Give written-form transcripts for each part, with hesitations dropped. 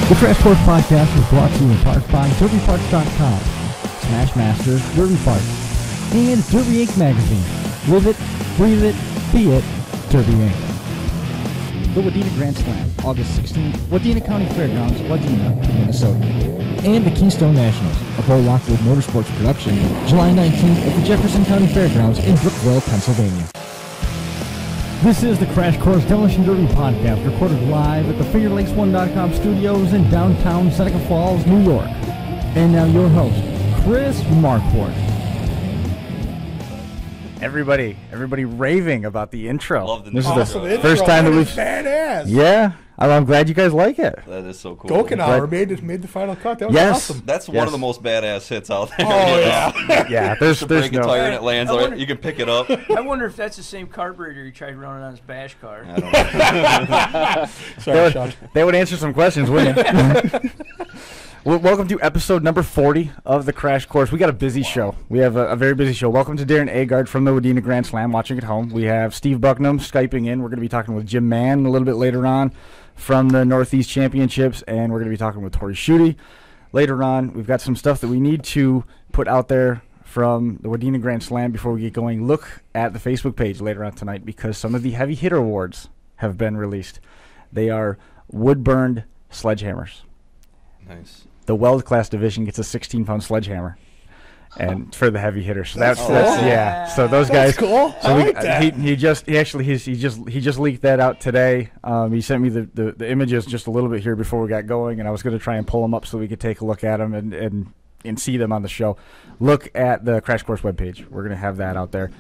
The Trash Course Podcast is brought to you in part by DerbyParts.com, Smashmaster Derby Parts, and Derby Inc. magazine. Live it, breathe it, be it, Derby Inc. The Wadena Grand Slam, August 16th, Wadena County Fairgrounds, Wadena, Minnesota. And the Keystone Nationals, a Bo Lockwood Motorsports production, July 19th at the Jefferson County Fairgrounds in Brookville, Pennsylvania. This is the Crash Course Demolition Derby podcast, recorded live at the FingerLakes1.com studios in downtown Seneca Falls, New York. And now your host, Chris Marquardt. Everybody raving about the intro. Love the This awesome is the first time that we've... Badass. Yeah, I'm glad you guys like it. That is so cool. Gokenauer made the final cut. That was awesome. That's one of the most badass hits out there. Oh, yeah. Yeah, there's break a no... tire and it lands. You can pick it up. I wonder if that's the same carburetor he tried running on his bash car. I don't know. Sorry, Sean. They would answer some questions, wouldn't they? Well, welcome to episode number 40 of the Crash Course. We got a busy show. We have a very busy show. Welcome to Darren Agard from the Wadena Grand Slam, watching at home. We have Steve Bucknam Skyping in. We're going to be talking with Jim Mann a little bit later on from the Northeast Championships, and we're going to be talking with Tory Schutte later on. We've got some stuff that we need to put out there from the Wadena Grand Slam before we get going. Look at the Facebook page later on tonight because some of the heavy hitter awards have been released. They are wood-burned sledgehammers. Nice. The weld class division gets a 16-pound sledgehammer, and for the heavy hitters. So that's cool. Yeah. So those guys. That's cool. So I like that. He just leaked that out today. He sent me the images just a little bit here before we got going, and I was going to try and pull them up so we could take a look at them and see them on the show. Look at the Crash Course webpage. We're going to have that out there.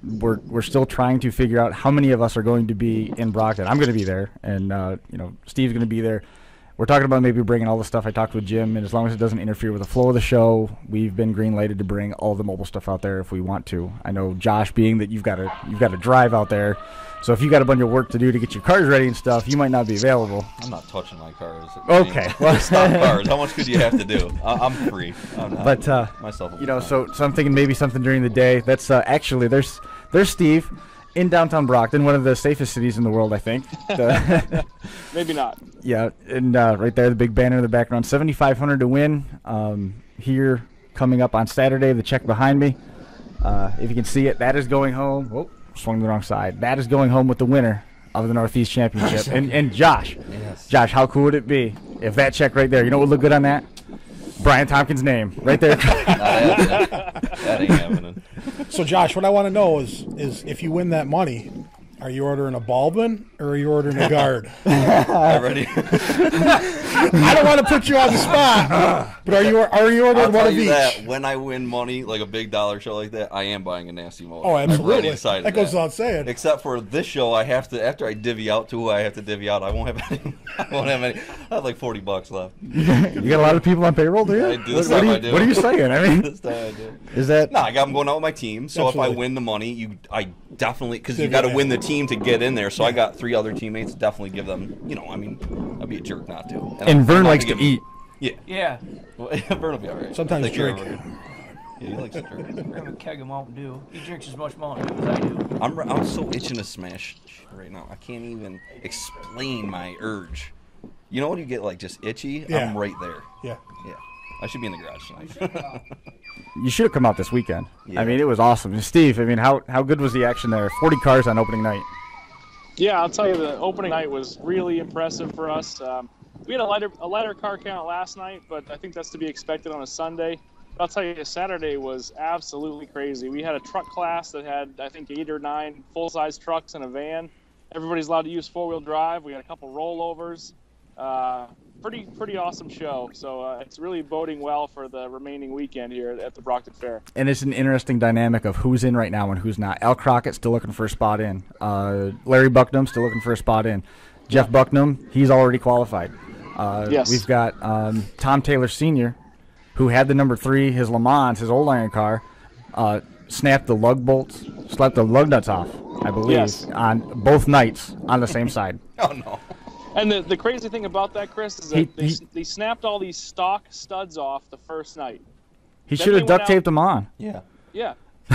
We're still trying to figure out how many of us are going to be in Brockton. I'm going to be there, and Steve's going to be there. We're talking about maybe bringing all the stuff. I talked with Jim, and as long as it doesn't interfere with the flow of the show, we've been green-lighted to bring all the mobile stuff out there if we want to. I know, Josh, being that you've got to drive out there, so if you got a bunch of work to do to get your cars ready and stuff, you might not be available. I'm not touching my cars. Okay. Stop cars. How much could you have to do? I'm free. I'm not. But myself. So I'm thinking maybe something during the day. That's actually there's Steve in downtown Brockton, one of the safest cities in the world, I think. Maybe not. Yeah, and right there, the big banner in the background, $7,500 to win. Here coming up on Saturday, the check behind me. If you can see it, that is going home. Whoa, swung the wrong side. That is going home with the winner of the Northeast Championship. And Josh, Yes. Josh, how cool would it be if that check right there, you know what would look good on that? Brian Tompkins' name right there. That ain't happening. So, Josh, what I want to know is if you win that money, are you ordering a Baldwin or are you ordering a guard? Already. I don't want to put you on the spot, but are you ordering I'll one tell of you each? that when I win money, like a big dollar show like that, I am buying a nasty motor. Oh, I've already absolutely. decided That goes without saying. Except for this show, I have to, after I divvy out to who I have to divvy out, I won't have any. I have like $40 left. You got a lot of people on payroll, do you? I do. This time I do. What are you saying? I mean, This time I do. is that... No, I'm going out with my team. So Absolutely. if I win the money, I definitely, because you Divvy got to it win the out. team to get in there. So I got 3 other teammates. Definitely give them. I'd be a jerk not to. And Vern I'm not likes gonna to eat. Yeah, Yeah, well, Vern will be all right. Sometimes Take care of drink. Vern. Yeah, he likes to drink. grab a keg of Mountain Dew. He drinks as much Mountain Dew as I do. I'm so itching to smash right now. I can't even explain my urge. You know when you get like just itchy? Yeah. I'm right there. Yeah. Yeah. I should be in the garage tonight. You should have come out this weekend. Yeah. I mean, it was awesome. And Steve, I mean, how good was the action there? 40 cars on opening night. Yeah, I'll tell you, the opening night was really impressive for us. We had a lighter car count last night, but I think that's to be expected on a Sunday. But I'll tell you, Saturday was absolutely crazy. We had a truck class that had, I think, 8 or 9 full-size trucks and a van. Everybody's allowed to use four-wheel drive. We had a couple rollovers. Pretty awesome show. So it's really boding well for the remaining weekend here at the Brockton Fair. And it's an interesting dynamic of who's in right now and who's not. Al Crockett's still looking for a spot in. Larry Bucknam still looking for a spot in. Jeff Bucknam, he's already qualified. Yes. We've got Tom Taylor Sr., who had the number 3, his Le Mans, his old iron car, snapped the lug bolts, slapped the lug nuts off, I believe, Yes. on both nights on the same side. Oh no. And the crazy thing about that, Chris, is that He- they snapped all these stock studs off the first night. He Then should have they went duct out- taped them on. Yeah. Yeah.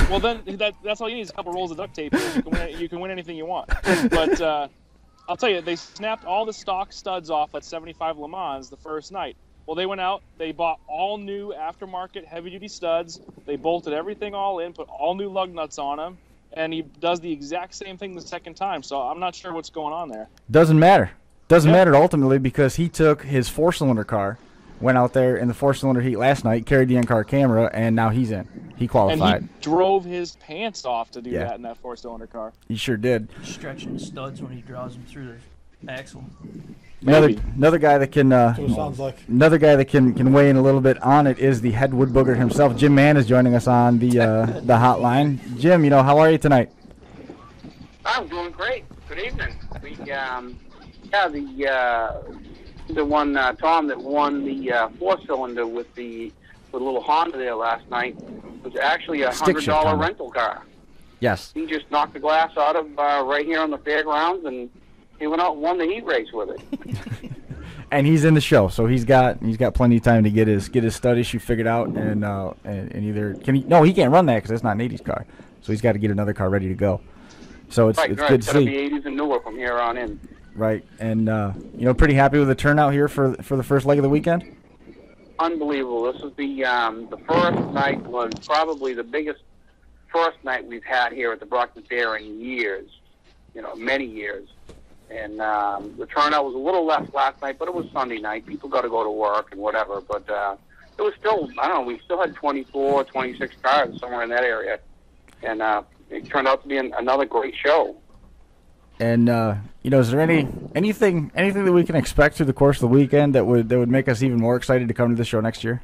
Well, then that's all you need is a couple rolls of duct tape. You can win anything you want. But I'll tell you, they snapped all the stock studs off at 75 Le Mans the first night. Well, they went out, they bought all new aftermarket heavy-duty studs. They bolted everything all in, put all new lug nuts on them, and he does the exact same thing the second time. So I'm not sure what's going on there. Doesn't matter. Doesn't matter ultimately because he took his 4-cylinder car, went out there in the 4-cylinder heat last night, carried the in-car camera, and now he's in. He qualified. And he drove his pants off to do that in that 4-cylinder car. He sure did. Stretching the studs when he draws them through the axle. Another guy that can sounds like. Another guy that can weigh in a little bit on it is the head woodbooger himself. Jim Mann is joining us on the hotline. Jim, how are you tonight? I'm doing great. Good evening. The one Tom that won the 4-cylinder with the little Honda there last night was actually a $100 rental car. Yes. He just knocked the glass out of right here on the fairgrounds, and he went out and won the heat race with it. And he's in the show, so he's got plenty of time to get his stud issue figured out, and either can he? No, he can't run that because that's not an '80s car, so he's got to get another car ready to go. So it's good to see. It's going to be '80s and newer from here on in. Right, and pretty happy with the turnout here for the first leg of the weekend. Unbelievable. This is the first night was probably the biggest first night we've had here at the Brockton Fair in years, many years. And the turnout was a little less last night, but it was Sunday night. People got to go to work and whatever. But it was still, I don't know, we still had 24, 26 cars somewhere in that area. And it turned out to be another great show. And, is there anything that we can expect through the course of the weekend that would make us even more excited to come to the show next year?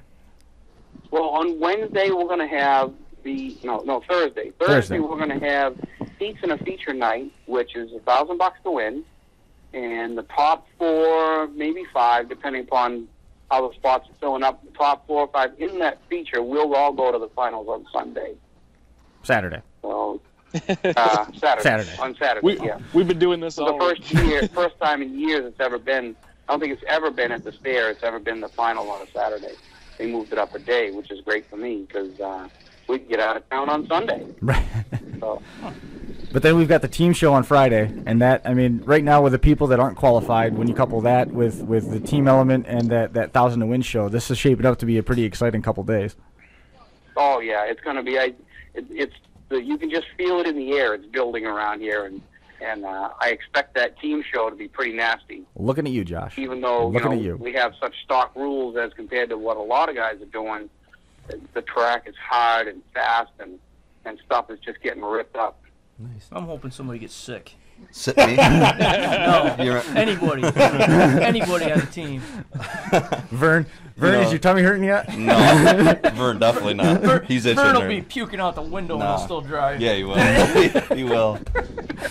Well, on Wednesday we're going to have Thursday. Thursday we're going to have seats in a feature night, which is $1,000 to win. And the top 4, maybe 5, depending upon how the spots are filling up, the top 4 or 5 in that feature will all go to the finals on Sunday. Saturday. Well, Saturday. On Saturday, We've been doing this all the first time in years it's ever been. I don't think it's ever been at the fair. It's ever been the final on a Saturday. They moved it up a day, which is great for me because we can get out of town on Sunday. Right. So. But then we've got the team show on Friday, and right now with the people that aren't qualified, when you couple that with the team element and that 1,000 to win show, this is shaping up to be a pretty exciting couple days. Oh yeah, it's going to be. You can just feel it in the air. It's building around here, and I expect that team show to be pretty nasty. Looking at you, Josh. Even though we have such stock rules as compared to what a lot of guys are doing, the track is hard and fast, and stuff is just getting ripped up. Nice. I'm hoping somebody gets sick. Me? No, anybody on the team. Vern, is your tummy hurting yet? No, Vern definitely not. He's itching. Vern will be puking out the window when he'll still drive. Yeah, he will. He will.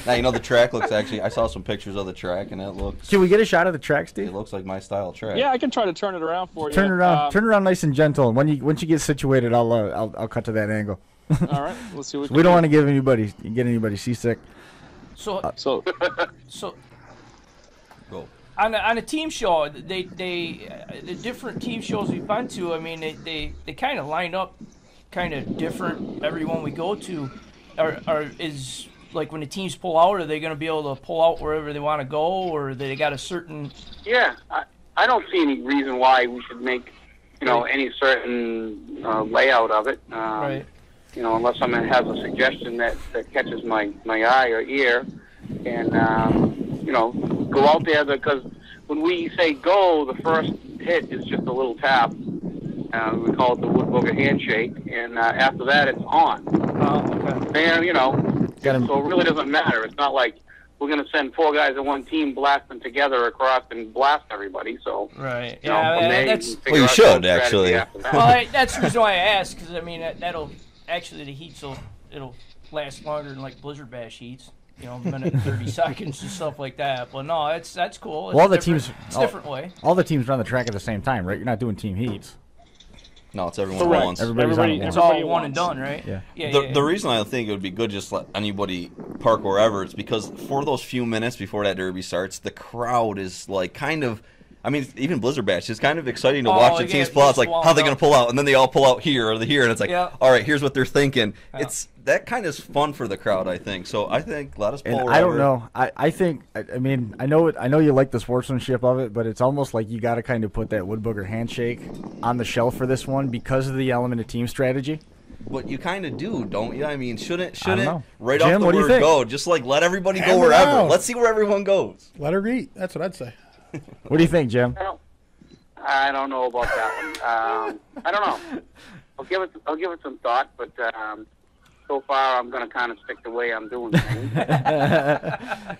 Now, the track looks I saw some pictures of the track, and it looks... Can we get a shot of the track, Steve? It looks like my style track. Yeah, I can try to turn it around for you. Turn it around nice and gentle. And once you get situated, I'll cut to that angle. All right, let's see what we don't want to get anybody seasick. So go. On a team show, the different team shows we've been to, I mean, they kind of line up kind of different every one we go to. Is like when the teams pull out, are they going to be able to pull out wherever they want to go, or they got a certain? Yeah, I don't see any reason why we should make any certain layout of it. Right. Unless someone has a suggestion that catches my eye or ear, and go out there, because when we say go, the first hit is just a little tap. We call it the Woodbooger handshake, and after that, it's on. Okay. And so it really doesn't matter. It's not like we're going to send 4 guys in one team, blast them together across, and blast everybody. So right, you should actually. Well, that's the reason why I asked, because I mean that'll. Actually, the heats it'll last longer than like Blizzard Bash heats, a minute and 30 seconds and stuff like that. But no, that's cool. Well, it's a different way. All the teams run the track at the same time, right? You're not doing team heats. No, it's everyone at once. It's all one and done, right? Yeah. The reason I think it would be good just let anybody park wherever is because for those few minutes before that derby starts, the crowd is like kind of I mean, even Blizzard Bash, it's kind of exciting to watch the yeah, teams pull out. It's like, how are they going to pull out? And then they all pull out here or here, and it's like, Yeah. all right, here's what they're thinking. Yeah. It's that kind of fun for the crowd, I think. So I think let us pull. And I don't know. I think. I mean, I know you like the sportsmanship of it, but it's almost like you got to kind of put that Woodbooger handshake on the shelf for this one because of the element of team strategy. But you kind of do, don't you? I mean, shouldn't know. right Jim, off the what do you word think? go? Just like let everybody go Hammer wherever. out. Let's see where everyone goes. Let her eat. That's what I'd say. What do you think, Jim? I don't know about that one. I don't know. I'll give it some thought, but so far I'm going to kind of stick the way I'm doing things.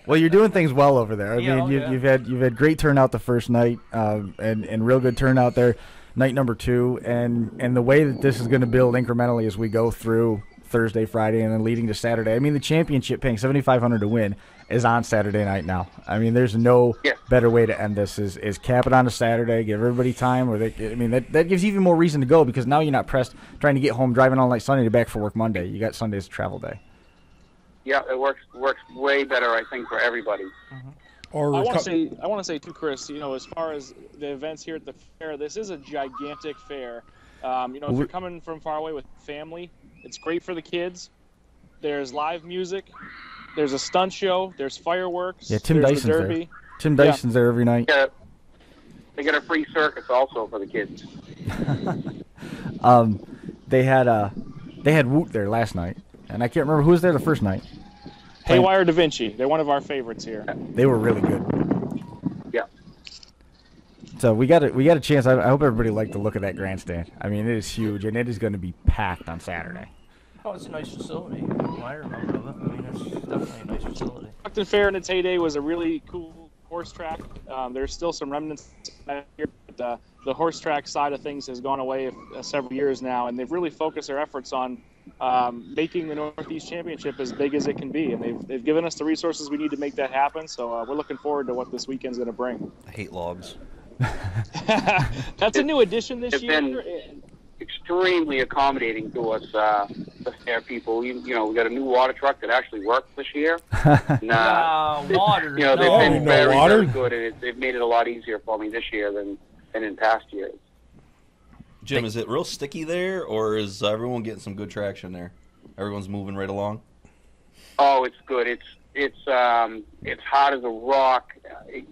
Well, you're doing things well over there. I Yeah, mean, you've had great turnout the first night, and real good turnout there, night number 2, and the way that this is going to build incrementally as we go through Thursday, Friday, and then leading to Saturday. I mean, the championship paying $7,500 to win is on Saturday night now. I mean, there's no better way to end this is cap it on a Saturday, give everybody time. That gives you even more reason to go because now you're not pressed trying to get home, driving all night Sunday to back for work Monday. You got Sunday's travel day. Yeah, it works way better, I think, for everybody. Or I want to say too, Chris. As far as the events here at the fair, this is a gigantic fair. If you're coming from far away with family, it's great for the kids. There's live music. There's a stunt show. There's fireworks. Yeah, Tim there's Dyson's the derby. there. Tim Dyson's there every night. Yeah, they get a free circus also for the kids. They had Woot there last night, and I can't remember who was there the first night. Haywire Da Vinci. They're one of our favorites here. They were really good. Yeah. So we got a chance. I hope everybody liked the look of that grandstand. I mean, it is huge, and it is going to be packed on Saturday. Oh, it's a nice facility. I remember of it. I mean, it's definitely a nice facility. Brockton Fair in its heyday was a really cool horse track. There's still some remnants back here, but the horse track side of things has gone away several years now, and they've really focused their efforts on making the Northeast Championship as big as it can be, and they've given us the resources we need to make that happen. So we're looking forward to what this weekend's going to bring. I hate logs. That's a new addition this year. Been extremely accommodating to us, the fair people. We got a new water truck that actually works this year. Water. They've been no very, water? very good, and they've made it a lot easier for me this year than in past years. Jim, is it real sticky there, or is everyone getting some good traction there? Everyone's moving right along. Oh, it's good. It's hard as a rock.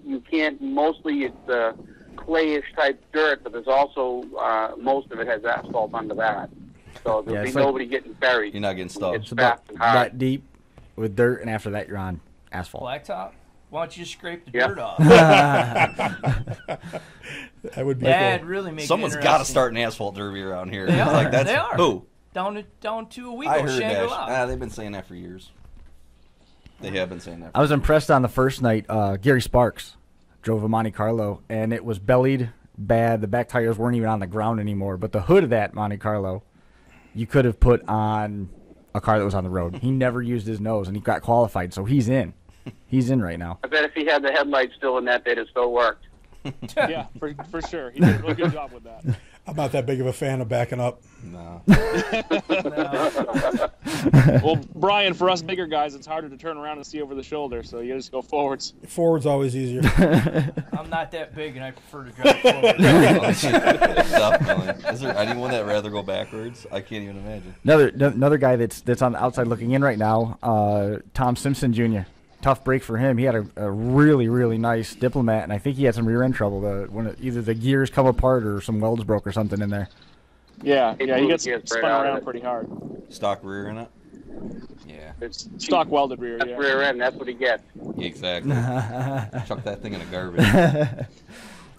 You can't. Mostly it's clayish type dirt, but there's also most of it has asphalt under that. So there'll be nobody getting buried. You're not getting stuck. It's fast and hard. That deep with dirt, and after that you're on asphalt. Blacktop? Why don't you just scrape the dirt off? That would be That'd cool. really make Someone's it got to start an asphalt derby around here. They are. Like, that's, They are. Who? Down to Owego, I heard Shangri-La. that. They've been saying that for years. They have been saying that. I was impressed on the first night. Gary Sparks drove a Monte Carlo, and it was bellied bad. The back tires weren't even on the ground anymore. But the hood of that Monte Carlo, you could have put on a car that was on the road. He never used his nose, and he got qualified, so he's in. He's in right now. I bet if he had the headlights still in that, they'd have still worked. Yeah, for sure. He did a really good job with that. I'm not that big of a fan of backing up. No. Well, Brian, for us bigger guys, it's harder to turn around and see over the shoulder, so you just go forwards. Forward's always easier. I'm not that big, and I prefer to drive forward. Definitely. Is there anyone that'd rather go backwards? I can't even imagine. Another guy that's on the outside looking in right now, Tom Simpson Jr. Tough break for him. He had a really, really nice Diplomat, and I think he had some rear end trouble. When either the gears come apart or some welds broke or something in there. Yeah, he gets Right spun out of around it. pretty hard. Stock rear in it? Yeah. It's Stock welded rear, That's yeah. rear end. That's what he gets. Exactly. Chuck that thing in the garbage.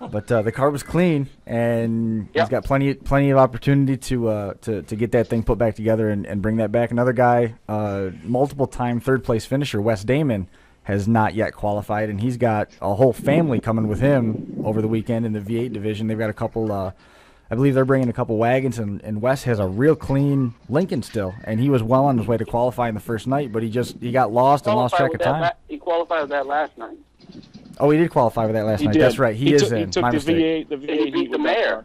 But the car was clean, and Yep. he's got plenty of opportunity to get that thing put back together and bring that back. Another guy, multiple-time third-place finisher, Wes Damon, has not yet qualified, and he's got a whole family coming with him over the weekend in the V8 division. They've got a couple, I believe they're bringing a couple wagons, and Wes has a real clean Lincoln still, and he was well on his way to qualifying the first night, but he got lost and lost track of time. He qualified with that last night. Oh, he did qualify with that last night. did. That's right. He is took, in. He took My the mistake. V8 And he heat beat the with that mayor. car.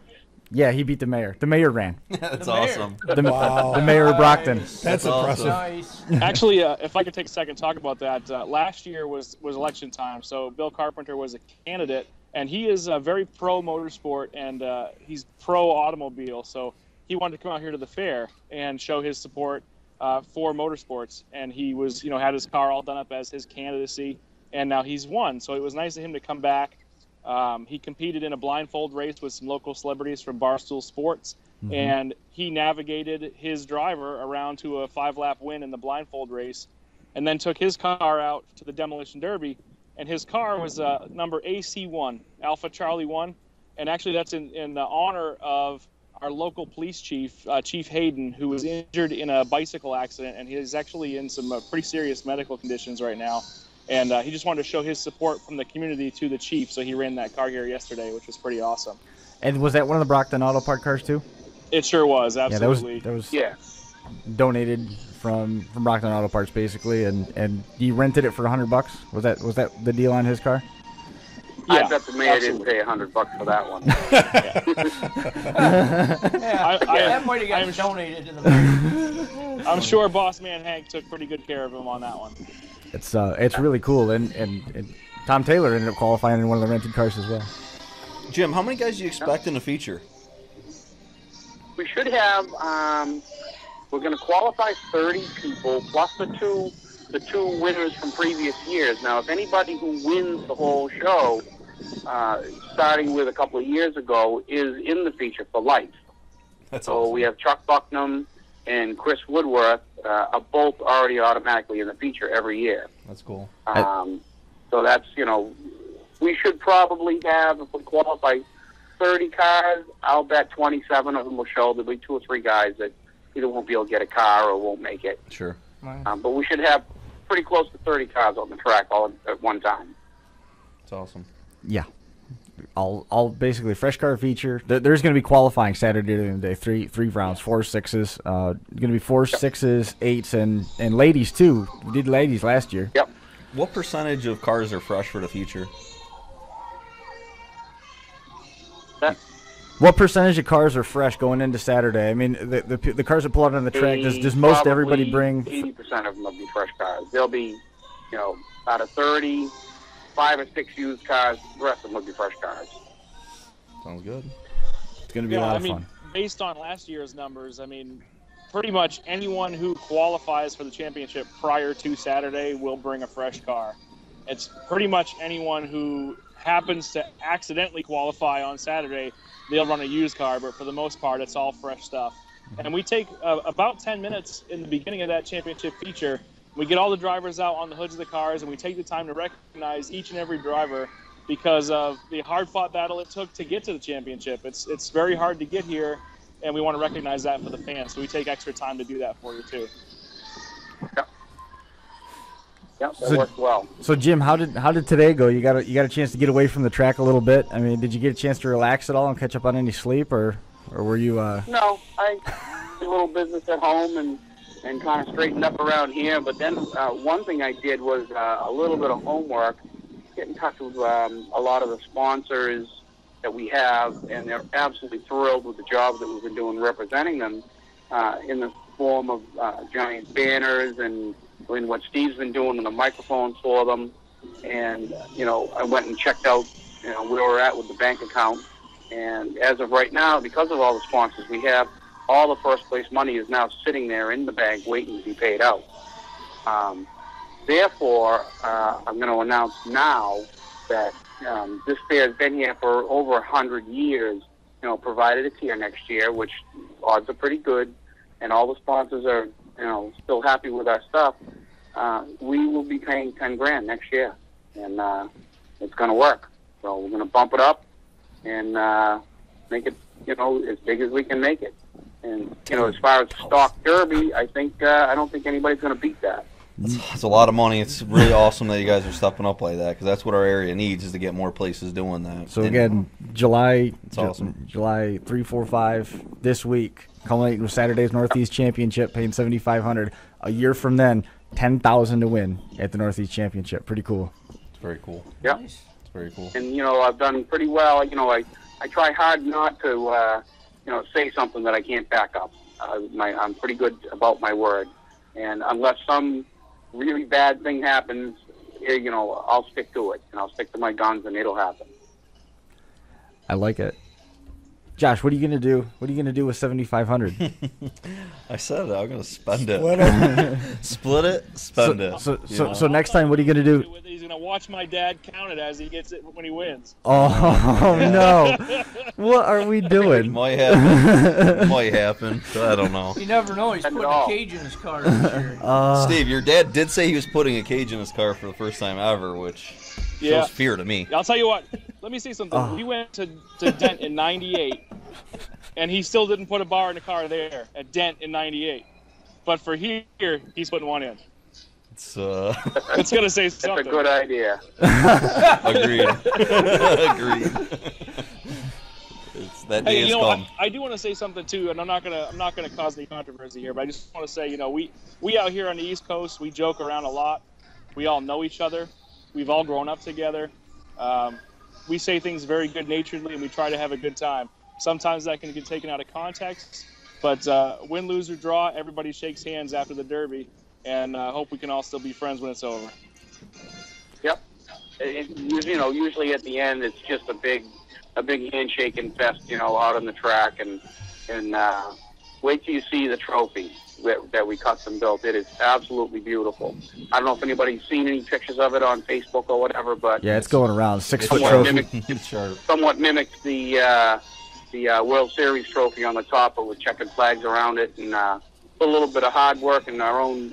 Yeah, he beat the mayor. The mayor ran. That's The mayor. awesome. Wow. The mayor of Brockton. That's awesome. impressive. Nice. Actually, if I could take a second to talk about that, last year was election time, so Bill Carpenter was a candidate, And he is very pro motorsport, and he's pro automobile. So he wanted to come out here to the fair and show his support for motorsports. And he was, had his car all done up as his candidacy, and now he's won. So it was nice of him to come back. He competed in a blindfold race with some local celebrities from Barstool Sports, and he navigated his driver around to a 5-lap win in the blindfold race, and then took his car out to the Demolition Derby. And his car was number AC1, Alpha Charlie 1. And actually that's in honor of our local police chief, Chief Hayden, who was injured in a bicycle accident. And he's actually in some pretty serious medical conditions right now. And he just wanted to show his support from the community to the chief. So he ran that car here yesterday, which was pretty awesome. And was that one of the Brockton Auto Part cars too? It sure was, absolutely. Yeah, that was Yeah. donated from Brockton Auto Parts basically, and you rented it for $100. Was that the deal on his car? Yeah, I bet the mayor didn't pay $100 for that one. That might have gotten donated to the I'm sure Boss Man Hank took pretty good care of him on that one. It's really cool, and Tom Taylor ended up qualifying in one of the rented cars as well. Jim, how many guys do you expect in the feature? We should have. We're going to qualify 30 people plus the two winners from previous years. Now, if anybody who wins the whole show, starting with a couple of years ago, is in the feature for life. That's so awesome. We have Chuck Bucknam and Chris Woodworth are both already automatically in the feature every year. That's cool. So that's, we should probably have, if we qualify 30 cars, I'll bet 27 of them will show. There'll be 2 or 3 guys that either won't be able to get a car or won't make it. Sure. But we should have pretty close to 30 cars on the track all at one time. That's awesome. Yeah. All basically fresh car feature. There's going to be qualifying Saturday during the day. Three rounds, 4 6s. Going to be 4 6s, 8s, and ladies too. We did ladies last year. Yep. What percentage of cars are fresh for the feature? What percentage of cars are fresh going into Saturday? I mean, the cars that pull out on the track, does most everybody bring? 80% of them will be fresh cars. There'll be, out of 30, 5 or 6 used cars. The rest of them will be fresh cars. Sounds good. It's going to be a lot of fun. Based on last year's numbers, pretty much anyone who qualifies for the championship prior to Saturday will bring a fresh car. It's pretty much anyone who happens to accidentally qualify on Saturday, they'll run a used car, but for the most part, it's all fresh stuff. And we take about 10 minutes in the beginning of that championship feature. We get all the drivers out on the hoods of the cars, and we take the time to recognize each and every driver because of the hard-fought battle it took to get to the championship. It's very hard to get here, and we want to recognize that for the fans. So we take extra time to do that for you, too. Yep, that worked well. So Jim, how did today go? You got a chance to get away from the track a little bit. I mean, did you get a chance to relax at all and catch up on any sleep, or were you? No, I did a little business at home and kind of straightened up around here. But then one thing I did was a little bit of homework, get in touch with a lot of the sponsors that we have, and they're absolutely thrilled with the job that we've been doing representing them in the form of giant banners and what Steve's been doing on the microphones for them. And, I went and checked out, where we're at with the bank account. And as of right now, because of all the sponsors we have, all the first place money is now sitting there in the bank waiting to be paid out. Therefore, I'm going to announce now that this fair has been here for over 100 years, provided it's here next year, which odds are pretty good, and all the sponsors are still happy with our stuff. We will be paying $10,000 next year, and it's going to work. So we're going to bump it up and make it, as big as we can make it. And as far as stock derby, I don't think anybody's going to beat that. It's a lot of money. It's really awesome that you guys are stepping up like that, because that's what our area needs, is to get more places doing that. So again, July 3, 4, 5 this week, culminating with Saturday's Northeast Championship, paying $7,500. A year from then, $10,000 to win at the Northeast Championship. Pretty cool. It's very cool. Yep. It's very cool. And I've done pretty well. I try hard not to say something that I can't back up. I'm pretty good about my word, and unless some really bad thing happens, I'll stick to it, and I'll stick to my guns, and it'll happen. I like it. Josh, what are you gonna do? What are you gonna do with 7,500? I said I'm gonna spend it. Split it. Spend it. So next time, what are you gonna do? He's gonna watch my dad count it as he gets it when he wins. Oh no! What are we doing? Might happen. Might happen. I don't know. You never know. He's putting a cage in his car this year. Steve, your dad did say he was putting a cage in his car for the first time ever, which shows fear to me. I'll tell you what. Let me see something. We went to Dent in '98, and he still didn't put a bar in the car there at Dent in '98. But for here, he's putting one in. It's gonna say something. That's a good idea. Agreed. Agreed. That day Hey, is you know, come. I do want to say something too, and I'm not gonna cause any controversy here, but I just want to say, you know, we out here on the East Coast, we joke around a lot. We all know each other. We've all grown up together. We say things very good-naturedly, and we try to have a good time. Sometimes that can get taken out of context, but win, lose, or draw, everybody shakes hands after the Derby, and hope we can all still be friends when it's over. Yep. Usually at the end, it's just a big handshaking fest, out on the track, and wait till you see the trophy that we custom built. It is absolutely beautiful. I don't know if anybody's seen any pictures of it on Facebook or whatever, but yeah, it's going around. 6-foot trophy. Somewhat mimics the World Series trophy on the top, but with checkered flags around it, and put a little bit of hard work and our own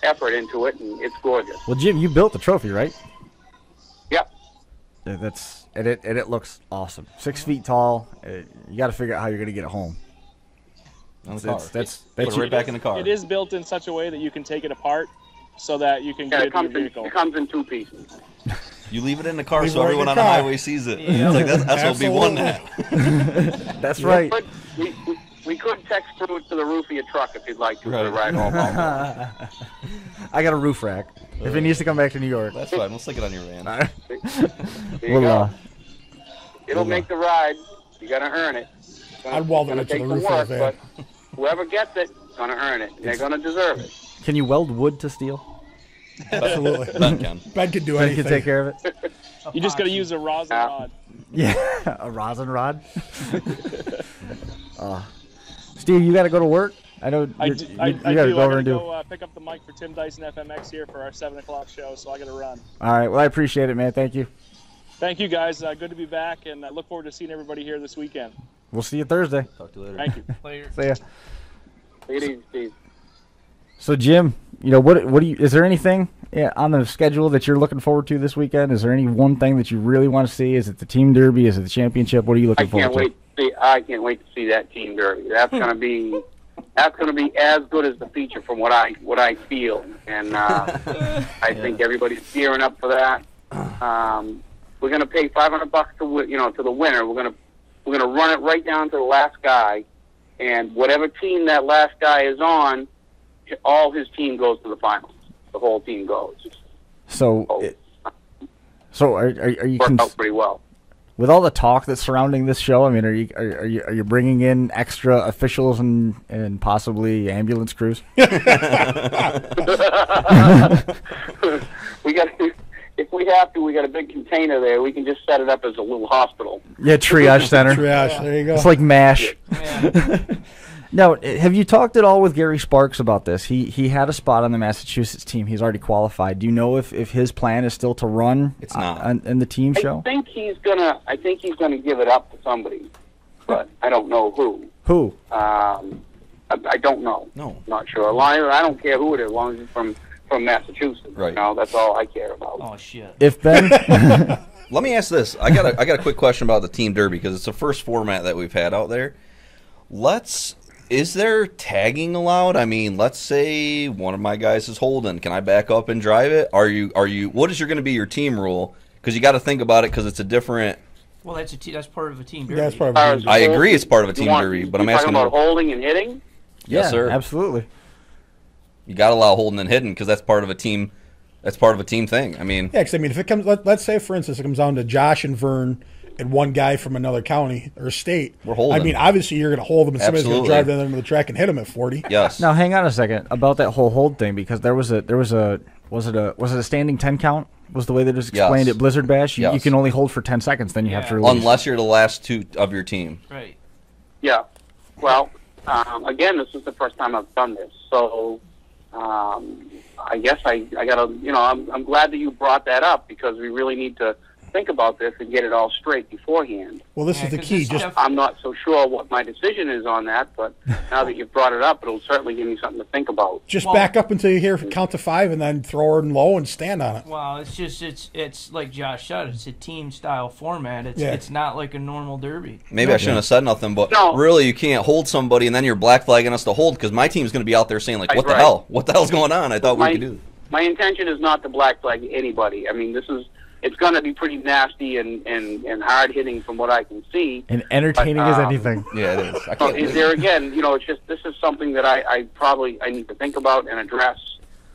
effort into it, and it's gorgeous. Well, Jim, you built the trophy, right? Yep. It looks awesome. 6 feet tall. You got to figure out how you're going to get it home. On the car. That's Put it right back in the car. It is built in such a way that you can take it apart so that you can get it in your vehicle. It comes in 2 pieces. You leave it in the car Leave so it in everyone the on the car. highway sees it. It's like that's SOB1 now. That's right. We could text through it to the roof of your truck if you'd like to for the ride home. I got a roof rack. If it needs to come back to New York. That's fine. We'll stick it on your van. There you go. It'll make the ride. You got to earn it. I'd weld it to the roof of the van. But whoever gets it, going to earn it. They're going to deserve it. Can you weld wood to steel? Absolutely. Ben can. Ben can do Ben anything. can take care of it. You just got to use a rosin rod. Yeah, a rosin rod. Steve, you got to go to work. I know I you do. got to I go over and do. go pick up the mic for Tim Dyson FMX here for our 7 o'clock show, so I got to run. All right. Well, I appreciate it, man. Thank you. Thank you, guys. Good to be back, and I look forward to seeing everybody here this weekend. We'll see you Thursday. Talk to you later. Thank you. Later. See ya. Take it easy, Steve. So, Jim, what do you? Is there anything on the schedule that you're looking forward to this weekend? Is there any one thing that you really want to see? Is it the team derby? Is it the championship? What are you looking forward to? I can't wait to see that team derby. That's going to be as good as the feature from what I feel, and I think everybody's gearing up for that. We're going to pay $500 to the winner. We're going to run it right down to the last guy, and whatever team that last guy is on, all his team goes to the finals. The whole team goes. So are you worked out pretty well. with all the talk that's surrounding this show? I mean, are you bringing in extra officials and possibly ambulance crews? We got. If we have to, we got a big container there. We can just set it up as a little hospital. Yeah, triage center. Triage, there you go. It's like MASH. Yeah. Now, have you talked at all with Gary Sparks about this? He had a spot on the Massachusetts team. He's already qualified. Do you know if his plan is still to run? It's not. In the team show? I think he's gonna give it up to somebody, but I don't know who. Who? I don't know. No. Not sure. I don't care who it is, as long as it's from Massachusetts. Right. That's all I care about. Oh shit. If Ben? Let me ask this. I got a quick question about the team derby because it's the first format that we've had out there. Is there tagging allowed? I mean, let's say one of my guys is holding. Can I back up and drive it? What is going to be your team rule? Because you got to think about it because it's a different. Well, that's part of a team derby. Yeah, that's part of I agree, it's part of a team derby, but I'm asking about holding and hitting. Yes, yeah, sir. Absolutely. You got to allow holding and hitting because that's part of a team. That's part of a team thing. I mean, Yeah, because if it comes, let's say for instance, it comes down to Josh and Vern and one guy from another county or state, We're holding. I mean, obviously you're going to hold them, and somebody's going to Absolutely. drive down the track and hit them at 40. Yes. Now hang on a second about that whole hold thing, because was it a standing 10 count? Was the way they just explained Yes. it? Blizzard Bash, you Yes. can only hold for 10 seconds, then you have to Yeah. release. Unless you're the last two of your team. Right. Yeah. Well, again, this is the first time I've done this, so I guess I gotta, I'm glad that you brought that up, because we really need to think about this and get it all straight beforehand. Well, this Yeah, is the 'cause key. this Just stuff- I'm not so sure what my decision is on that, but now that you've brought it up, it'll certainly give me something to think about. Well- back up until you hear count to 5, and then throw it in low and stand on it. Well, it's like Josh said, it's a team style format. Yeah. It's not like a normal derby. Maybe I shouldn't have said nothing, but No. really, you can't hold somebody and then you're black flagging us to hold, because my team's going to be out there saying, like, what the Right. hell? What the hell's going on? I thought we could do. My intention is not to black flag anybody. I mean, it's going to be pretty nasty and hard hitting from what I can see. and entertaining as But, anything. Yeah, it is. I So can't is believe there it. again? It's just, this is something that I need to think about and address,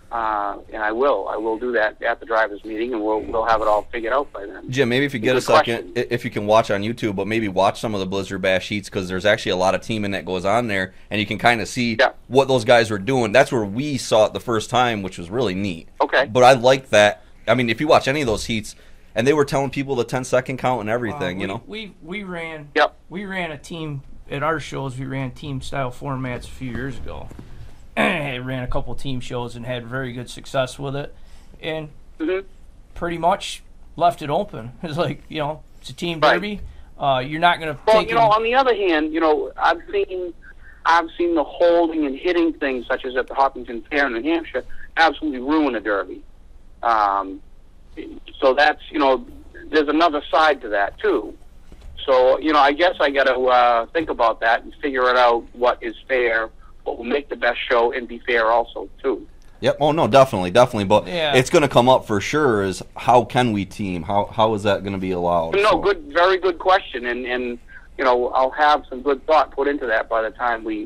and I will do that at the drivers' meeting, and we'll have it all figured out by then. Jim, maybe if you get a Good second, question. if you can watch on YouTube, but maybe watch some of the Blizzard Bash heats, because there's actually a lot of teaming that goes on there, and you can kind of see Yeah. what those guys were doing. That's where we saw it the first time, which was really neat. Okay. But I like that. I mean, if you watch any of those heats, and they were telling people the 10-second count and everything, We ran. Yep. We ran a team at our shows. We ran team style formats a few years ago. I ran a couple team shows and had very good success with it, and Mhm. pretty much left it open. It's like, it's a team Right. derby. You're not going to Well, take on the other hand, I've seen the holding and hitting things, such as at the Hopkinton Fair in New Hampshire, absolutely ruin a derby. So that's, there's another side to that too. So, I guess I got to think about that and figure it out what is fair, what will make the best show, and be fair also too. Yep. Oh no, definitely. But Yeah. it's going to come up for sure. Is how can we team? How is that going to be allowed? No, So- very good question, and I'll have some good thought put into that by the time we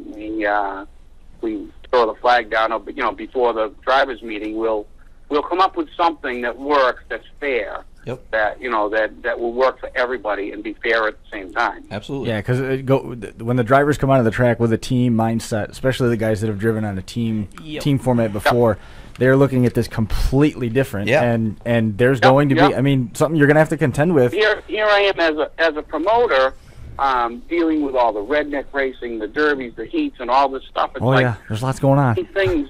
throw the flag down. Before the drivers' meeting, we'll come up with something that works, that's fair. Yep. That will work for everybody and be fair at the same time. Absolutely. Yeah, because when the drivers come onto the track with a team mindset, especially the guys that have driven on a team format before, they're looking at this completely different. Yeah. And there's going to be, Yep. I mean, something you're going to have to contend with. Here I am as a promoter, dealing with all the redneck racing, the derbies, the heats, and all this stuff. It's Oh, yeah, there's lots going on. things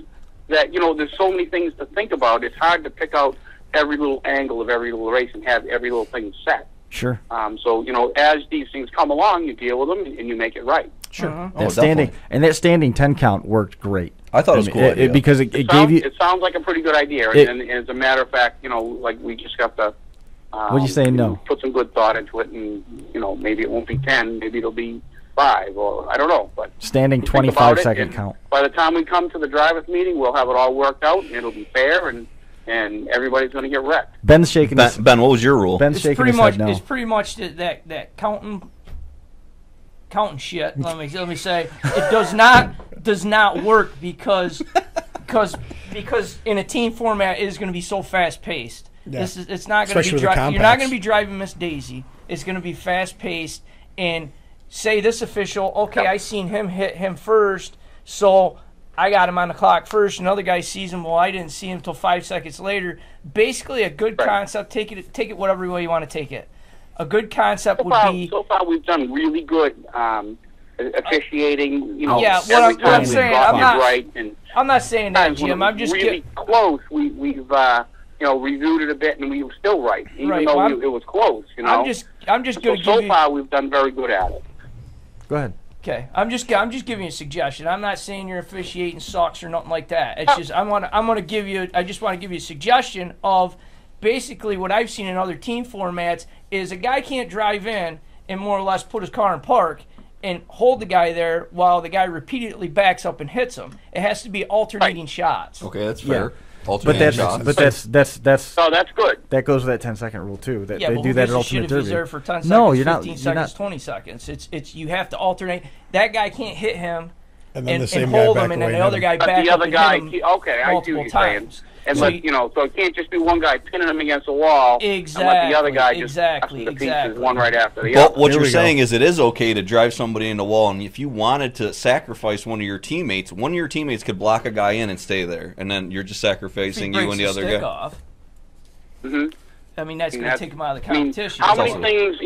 that there's so many things to think about. It's hard to pick out every little angle of every little race and have every little thing set. Sure. So as these things come along, you deal with them and you make it right. Sure. Oh, That standing 10 count worked great. I thought it was cool. Because it gave Sounds, you. it sounds like a pretty good idea, It- and as a matter of fact, like we just have to. What'd you say? No. Put some good thought into it, and maybe it won't be 10, maybe it'll be 5, or I don't know. But Standing we'll think 25 about it, second and count. By the time we come to the drivers' meeting, we'll have it all worked out, and it'll be fair, and everybody's going to get wrecked. Ben's shaking his, Ben, what was your rule? Ben's It's shaking pretty his much. head no. It's pretty much that counting shit. Let me say it does not work because in a team format it is going to be so fast paced. Yeah. It's not going to Especially be with the you're not going compacts. to be driving Miss Daisy. It's going to be fast paced, and say this official, okay, I seen him hit him first, so I got him on the clock first. Another guy sees him. Well, I didn't see him until 5 seconds later. Basically, a good Right. concept. Take it whatever way you want to take it. A good concept So would far, be. so far we've done really good officiating. Yeah, what every I'm time we've saying, gotten I'm not- it right, and I'm not saying that, times when Jim. it I'm was just really close. We've reviewed it a bit, and we were still right, even Right, though well, it was close. I'm just so going to give you. far we've done very good at it. Go ahead. Okay, I'm just giving you a suggestion. I'm not saying your officiating sucks or nothing like that. It's just I just want to give you a suggestion of basically what I've seen in other team formats is a guy can't drive in and more or less put his car in park and hold the guy there while the guy repeatedly backs up and hits him. It has to be alternating shots. Okay, that's fair. But Alternating shots. that's So that's good. that goes with that 10-second rule too. That Yeah, they but do who that gives at a shit Ultimate if he's Derby. there for 10 seconds, No, you're 15 not. seconds, 20 seconds. It's you have to alternate. That guy can't hit him And then and the same hold guy him, back and then away the other guy But back the up other and guy, hit him okay, I see multiple what you're saying. times. And So so it can't just be one guy pinning them against the wall and let the other guy just exactly. the pieces one right after the But other. what you're saying is it is okay to drive somebody in the wall, and if you wanted to sacrifice one of your teammates could block a guy in and stay there, and then you're just sacrificing you and the other guy. Off. Mm-hmm. I mean, that's going to take him out of the competition. How many things,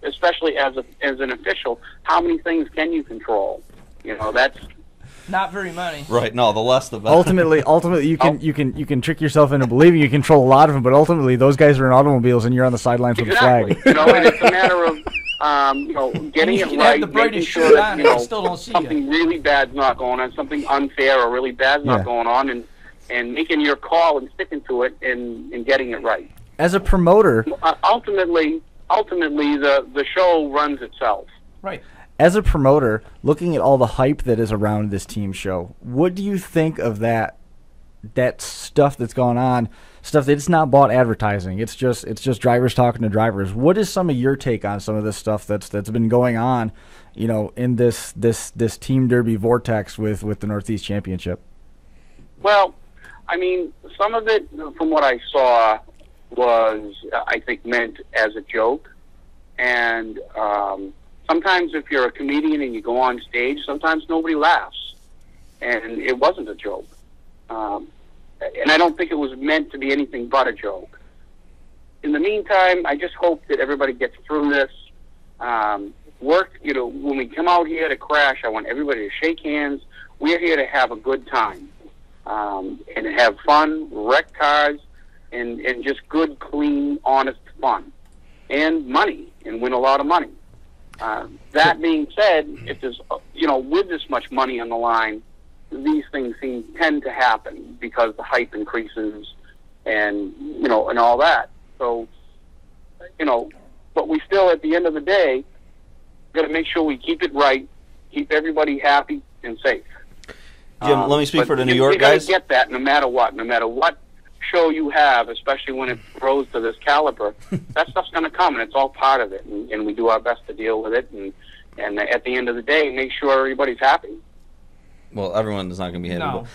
especially as an official, how many things can you control? That's not very many. Right. No, the less the better. Ultimately, you can trick yourself into believing you control a lot of them, but ultimately, those guys are in automobiles, and you're on the sidelines with a flag. And it's a matter of getting it right, making sure that something really bad's not going on, something unfair or really bad's not going on, and making your call and sticking to it and getting it right. As a promoter, ultimately, the show runs itself. Right. As a promoter, looking at all the hype that is around this team show, what do you think of that stuff that's gone on? Stuff that's not bought advertising. It's just drivers talking to drivers. What is some of your take on some of this stuff that's been going on, in this team derby vortex with the Northeast Championship? Well, I mean, some of it, from what I saw, was, I think, meant as a joke. And sometimes if you're a comedian and you go on stage, sometimes nobody laughs. And it wasn't a joke. And I don't think it was meant to be anything but a joke. In the meantime, I just hope that everybody gets through this. When we come out here to crash, I want everybody to shake hands. We're here to have a good time and have fun, wreck cars, and just good, clean, honest fun. And money, and win a lot of money. That being said, if there's, with this much money on the line, these things tend to happen because the hype increases and all that. So, but we still, at the end of the day, got to make sure we keep it right, keep everybody happy and safe. Jim, let me speak for the New York guys. You got to get that no matter what show you have, especially when it grows to this caliber. That stuff's going to come, and it's all part of it, and we do our best to deal with it, and at the end of the day, make sure everybody's happy. Well, everyone is not going to be happy. No.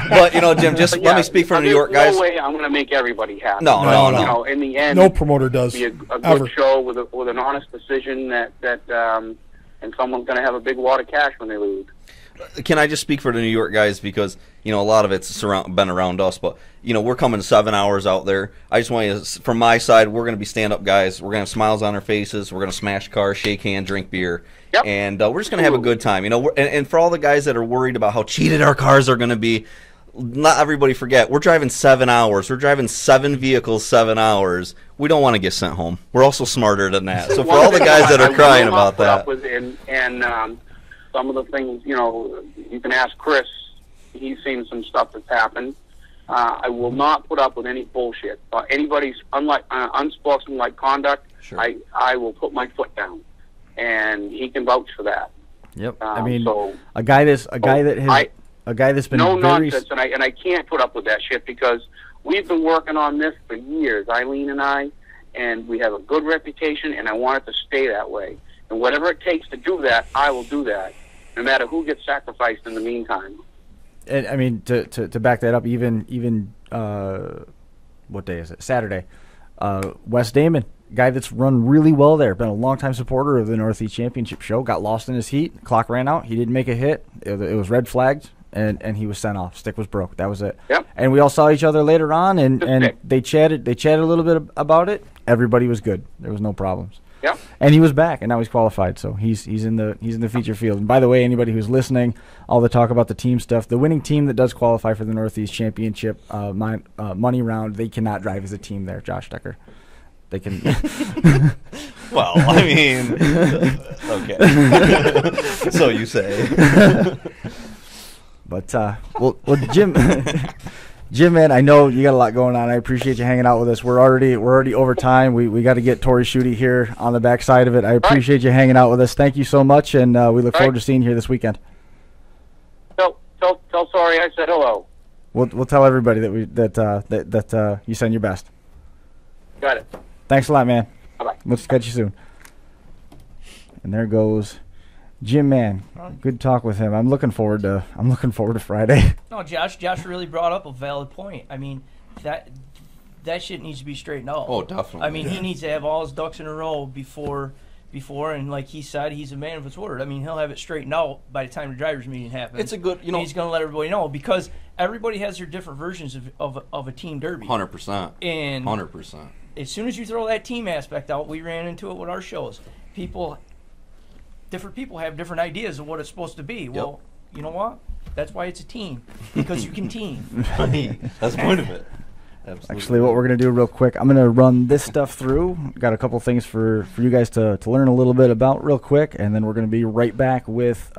But, Jim, let me speak for the New York guys. No way I'm going to make everybody happy. No. In the end, no promoter does. Be a good show with an honest decision that and someone's going to have a big wad of cash when they lose. Can I just speak for the New York guys, because a lot of it's been around us, but we're coming 7 hours out there. I just want you, from my side, we're going to be stand-up guys. We're going to have smiles on our faces. We're going to smash cars, shake hands, drink beer, and we're just going to have a good time. And for all the guys that are worried about how cheated our cars are going to be, not everybody forget, we're driving 7 hours. We're driving 7 vehicles 7 hours. We don't want to get sent home. We're also smarter than that. So for all the guys that are crying about that. Some of the things, you can ask Chris. He's seen some stuff that's happened. I will not put up with any bullshit. Anybody's unsportsmanlike conduct, sure. I will put my foot down, and he can vouch for that. Yep. A guy that's been no nonsense, and I can't put up with that shit because we've been working on this for years, Eileen and I, and we have a good reputation, and I want it to stay that way. And whatever it takes to do that, I will do that, no matter who gets sacrificed in the meantime. And I mean, to back that up, even what day is it? Saturday. Wes Damon, guy that's run really well there, been a longtime supporter of the Northeast Championship show, got lost in his heat. Clock ran out. He didn't make a hit. It was red flagged, and he was sent off. Stick was broke. That was it. Yep. And we all saw each other later on, and they chatted. They chatted a little bit about it. Everybody was good. There was no problems. Yep. And he was back, and now he's qualified, so he's in the feature field. And by the way, anybody who's listening, all the talk about the team stuff, the winning team that does qualify for the Northeast Championship money round, they cannot drive as a team there, Josh Decker. They can. Well, I mean, okay. So you say. But well, Jim. Jim, man, I know you got a lot going on. I appreciate you hanging out with us. We're already over time. We got to get Tory Schutte here on the back side of it. I appreciate you hanging out with us. Thank you so much, and we look forward to seeing you here this weekend. Tell Sorry I said hello. We'll tell everybody that you send your best. Got it. Thanks a lot, man. Bye-bye. Let's catch you soon. And there goes Jim Mann, good talk with him. I'm looking forward to Friday. No, Josh really brought up a valid point. I mean, that shit needs to be straightened out. Oh, definitely. I mean, he needs to have all his ducks in a row before, and like he said, he's a man of his word. I mean, he'll have it straightened out by the time the drivers' meeting happens. It's a good, he's going to let everybody know, because everybody has their different versions of a team derby. 100%. And 100%. As soon as you throw that team aspect out, we ran into it with our shows. Different people have different ideas of what it's supposed to be. Well, you know what? That's why it's a team, because you can team. That's the point of it. Absolutely. Actually, what we're going to do real quick, I'm going to run this stuff through. Got a couple things for you guys to learn a little bit about real quick, and then we're going to be right back with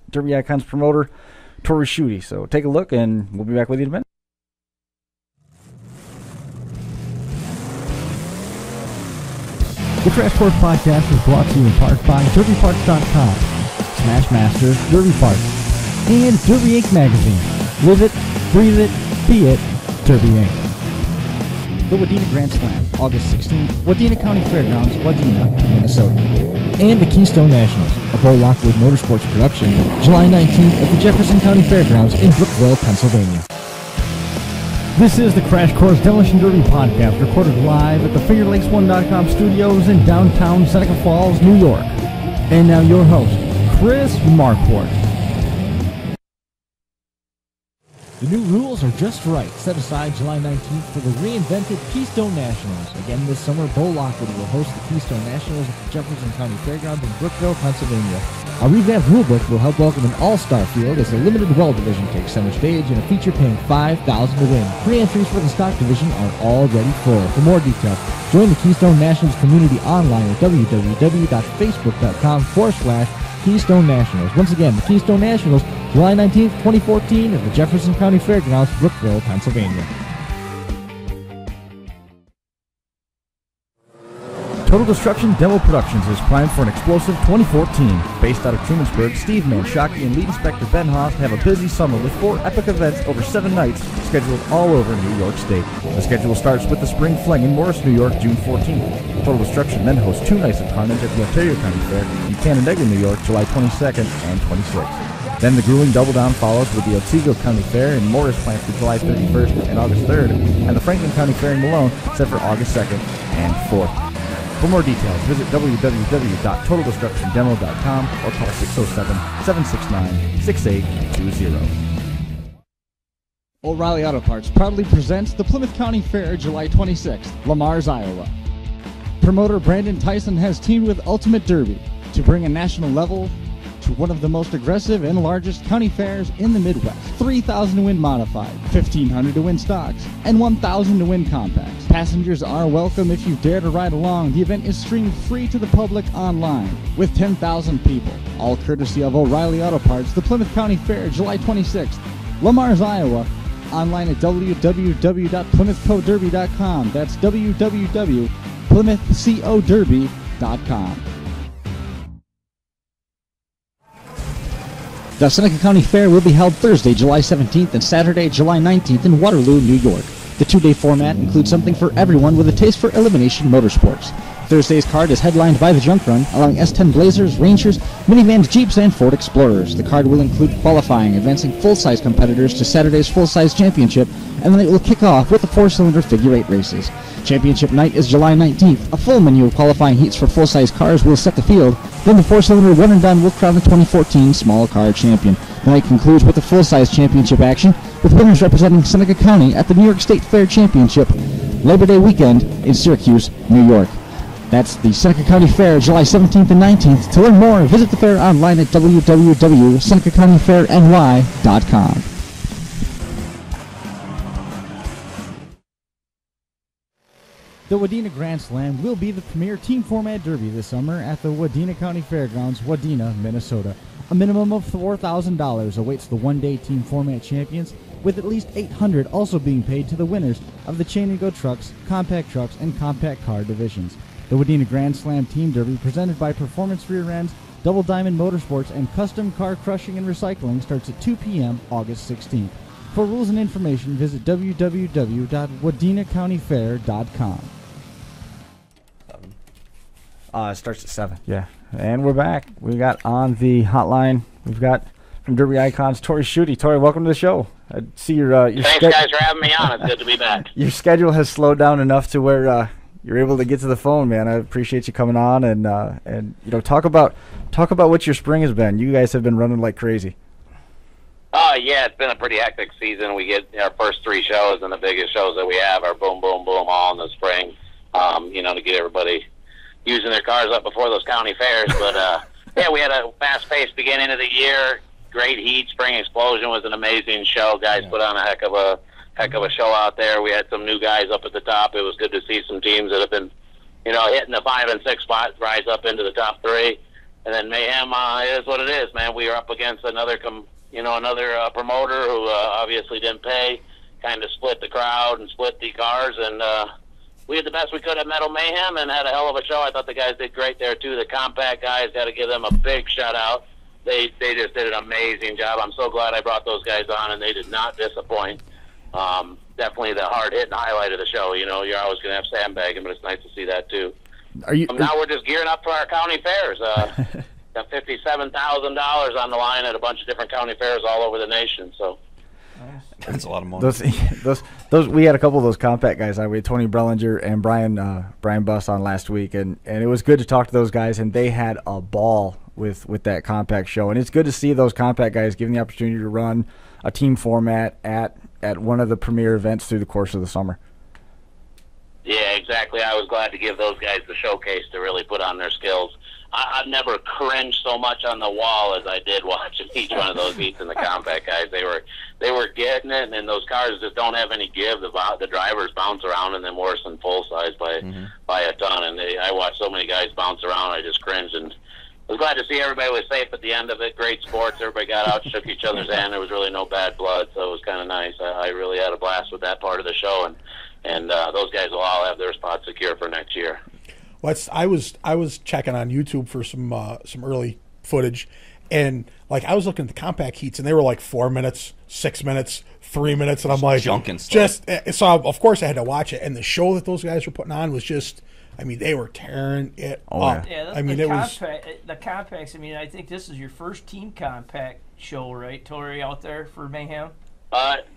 Derby Icons promoter, Tory Schutte. So take a look, and we'll be back with you in a minute. The Crash Course Podcast is brought to you in part by DerbyParts.com, Smashmaster, Derby Parts, and Derby Inc. magazine. Live it, breathe it, be it, Derby Inc. The Wadena Grand Slam, August 16th, Wadena County Fairgrounds, Wadena, Minnesota. And the Keystone Nationals, a Bo Lockwood Motorsports production, July 19th at the Jefferson County Fairgrounds in Brookville, Pennsylvania. This is the Crash Course Demolition Derby podcast, recorded live at the FingerLakes1.com studios in downtown Seneca Falls, New York. And now your host, Chris Marquardt. The new rules are just right. Set aside July 19th for the reinvented Keystone Nationals. Again this summer, Bo Lockwood will host the Keystone Nationals at the Jefferson County Fairgrounds in Brookville, Pennsylvania. A revamped rulebook will help welcome an all-star field as the limited well division takes center stage in a feature paying $5,000 to win. Pre-entries for the stock division are already full. For more details, join the Keystone Nationals community online at www.facebook.com/Keystone Nationals. Once again, the Keystone Nationals, July 19th, 2014 at the Jefferson County Fairgrounds, Brookville, Pennsylvania. Total Destruction Demo Productions is primed for an explosive 2014. Based out of Trumansburg, Steve Mann, Shockey, and Lead Inspector Ben Haas have a busy summer with 4 epic events over 7 nights scheduled all over New York State. The schedule starts with the Spring Fling in Morris, New York, June 14th. Total Destruction then hosts 2 nights of carnage at the Ontario County Fair in Canandaigua, New York, July 22nd and 26th. Then the grueling Double Down follows with the Otsego County Fair in Morris planned for July 31st and August 3rd, and the Franklin County Fair in Malone set for August 2nd and 4th. For more details, visit www.totaldestructiondemo.com or call 607-769-6820. O'Reilly Auto Parts proudly presents the Plymouth County Fair July 26th, Lamar's, Iowa. Promoter Brandon Tyson has teamed with Ultimate Derby to bring a national level to one of the most aggressive and largest county fairs in the Midwest. 3,000 to win modified, 1,500 to win stocks, and 1,000 to win compacts. Passengers are welcome if you dare to ride along. The event is streamed free to the public online with 10,000 people. All courtesy of O'Reilly Auto Parts, the Plymouth County Fair, July 26th, Lamar's, Iowa. Online at www.PlymouthCoDerby.com. That's www.PlymouthCoDerby.com. The Seneca County Fair will be held Thursday, July 17th and Saturday, July 19th in Waterloo, New York. The 2-day format includes something for everyone with a taste for elimination motorsports. Thursday's card is headlined by the Junk Run, allowing S10 Blazers, Rangers, minivans, Jeeps, and Ford Explorers. The card will include qualifying, advancing full-size competitors to Saturday's full-size championship, and then it will kick off with the 4-cylinder figure 8 races. Championship night is July 19th. A full menu of qualifying heats for full-size cars will set the field. Then the 4-cylinder one and done will crown the 2014 small car champion. The night concludes with the full-size championship action, with winners representing Seneca County at the New York State Fair Championship Labor Day weekend in Syracuse, New York. That's the Seneca County Fair, July 17th and 19th. To learn more, visit the fair online at www.senecacountyfairny.com. The Wadena Grand Slam will be the premier team format derby this summer at the Wadena County Fairgrounds, Wadena, Minnesota. A minimum of $4,000 awaits the one-day team format champions, with at least $800 also being paid to the winners of the Chain and Go trucks, compact trucks, and compact car divisions. The Wadena Grand Slam Team Derby, presented by Performance Rear Ends, Double Diamond Motorsports, and Custom Car Crushing and Recycling, starts at 2 p.m. August 16th. For rules and information, visit www.wadenacountyfair.com. It starts at 7. Yeah. And we're back. We got on the hotline, we've got from Derby Icons, Tory Schutte. Tory, welcome to the show. I see your Thanks, guys, for having me on. It's good to be back. Your schedule has slowed down enough to where you're able to get to the phone, man. I appreciate you coming on and talk about what your spring has been. You guys have been running like crazy. Oh, yeah, it's been a pretty hectic season. We get our first 3 shows, and the biggest shows that we have are boom, boom, boom, all in the spring, to get everybody using their cars up before those county fairs. But, yeah, we had a fast-paced beginning of the year. Great heat. Spring Explosion was an amazing show. Guys put on a heck of a show out there. We had some new guys up at the top. It was good to see some teams that have been, hitting the 5 and 6 spots rise up into the top 3. And then Mayhem is what it is, man. We are up against another promoter who obviously didn't pay, kind of split the crowd and split the cars, and we did the best we could at Metal Mayhem and had a hell of a show. I thought the guys did great there too. The Compact guys, got to give them a big shout out. They just did an amazing job. I'm so glad I brought those guys on, and they did not disappoint. Definitely the hard hit and highlight of the show. You're always going to have sandbagging, but it's nice to see that too. Now we're just gearing up for our county fairs. Got $57,000 on the line at a bunch of different county fairs all over the nation. So that's a lot of money. Those we had a couple of those Compact guys on. We had Tony Brellinger and Brian Buss on last week, and it was good to talk to those guys, and they had a ball with that Compact show. And it's good to see those Compact guys given the opportunity to run a team format at one of the premier events through the course of the summer. Yeah, exactly. I was glad to give those guys the showcase to really put on their skills. I've never cringed so much on the wall as I did watching each one of those heats in the Compact guys. They were getting it, and those cars just don't have any give. The drivers bounce around in them worse than full size by a ton. And I watched so many guys bounce around, I just cringed. And I was glad to see everybody was safe at the end of it. Great sports. Everybody got out, shook each other's hand. There was really no bad blood, so it was kind of nice. I really had a blast with that part of the show, and those guys will all have their spots secure for next year. Well, I was checking on YouTube for some early footage, and I was looking at the Compact heats, and they were like 4 minutes, 6 minutes, 3 minutes, and I'm like, junking stuff. So of course I had to watch it, and the show that those guys were putting on was just, they were tearing it up. Yeah, the Compacts. I think this is your first team Compact show, right, Tory, out there for Mayhem?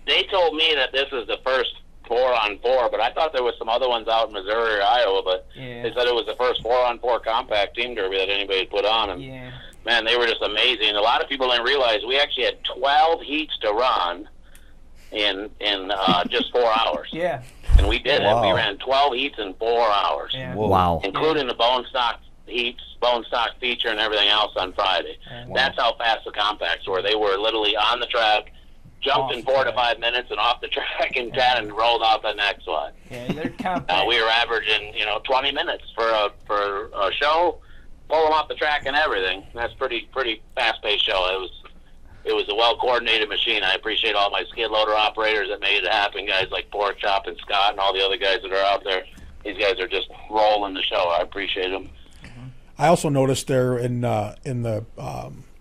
They told me that this is the first 4-on-4, but I thought there was some other ones out in Missouri or Iowa, but they said it was the first 4-on-4 Compact team derby that anybody had put on, and man, they were just amazing. A lot of people didn't realize we actually had 12 heats to run in just 4 hours. Yeah. And we did it. We ran 12 heats in 4 hours. Yeah. Wow. Including the bone stock heats, bone stock feature, and everything else on Friday. Wow. That's how fast the Compacts were. They were literally on the track, jumped in 4 to 5 minutes, and off the track and and rolled off the next one. Yeah, they're Compact. We were averaging 20 minutes for a show, pull them off the track and everything. That's pretty fast-paced show. It was a well-coordinated machine. I appreciate all my skid loader operators that made it happen, guys like Pork Chop and Scott and all the other guys that are out there. These guys are just rolling the show. I appreciate them. I also noticed there in the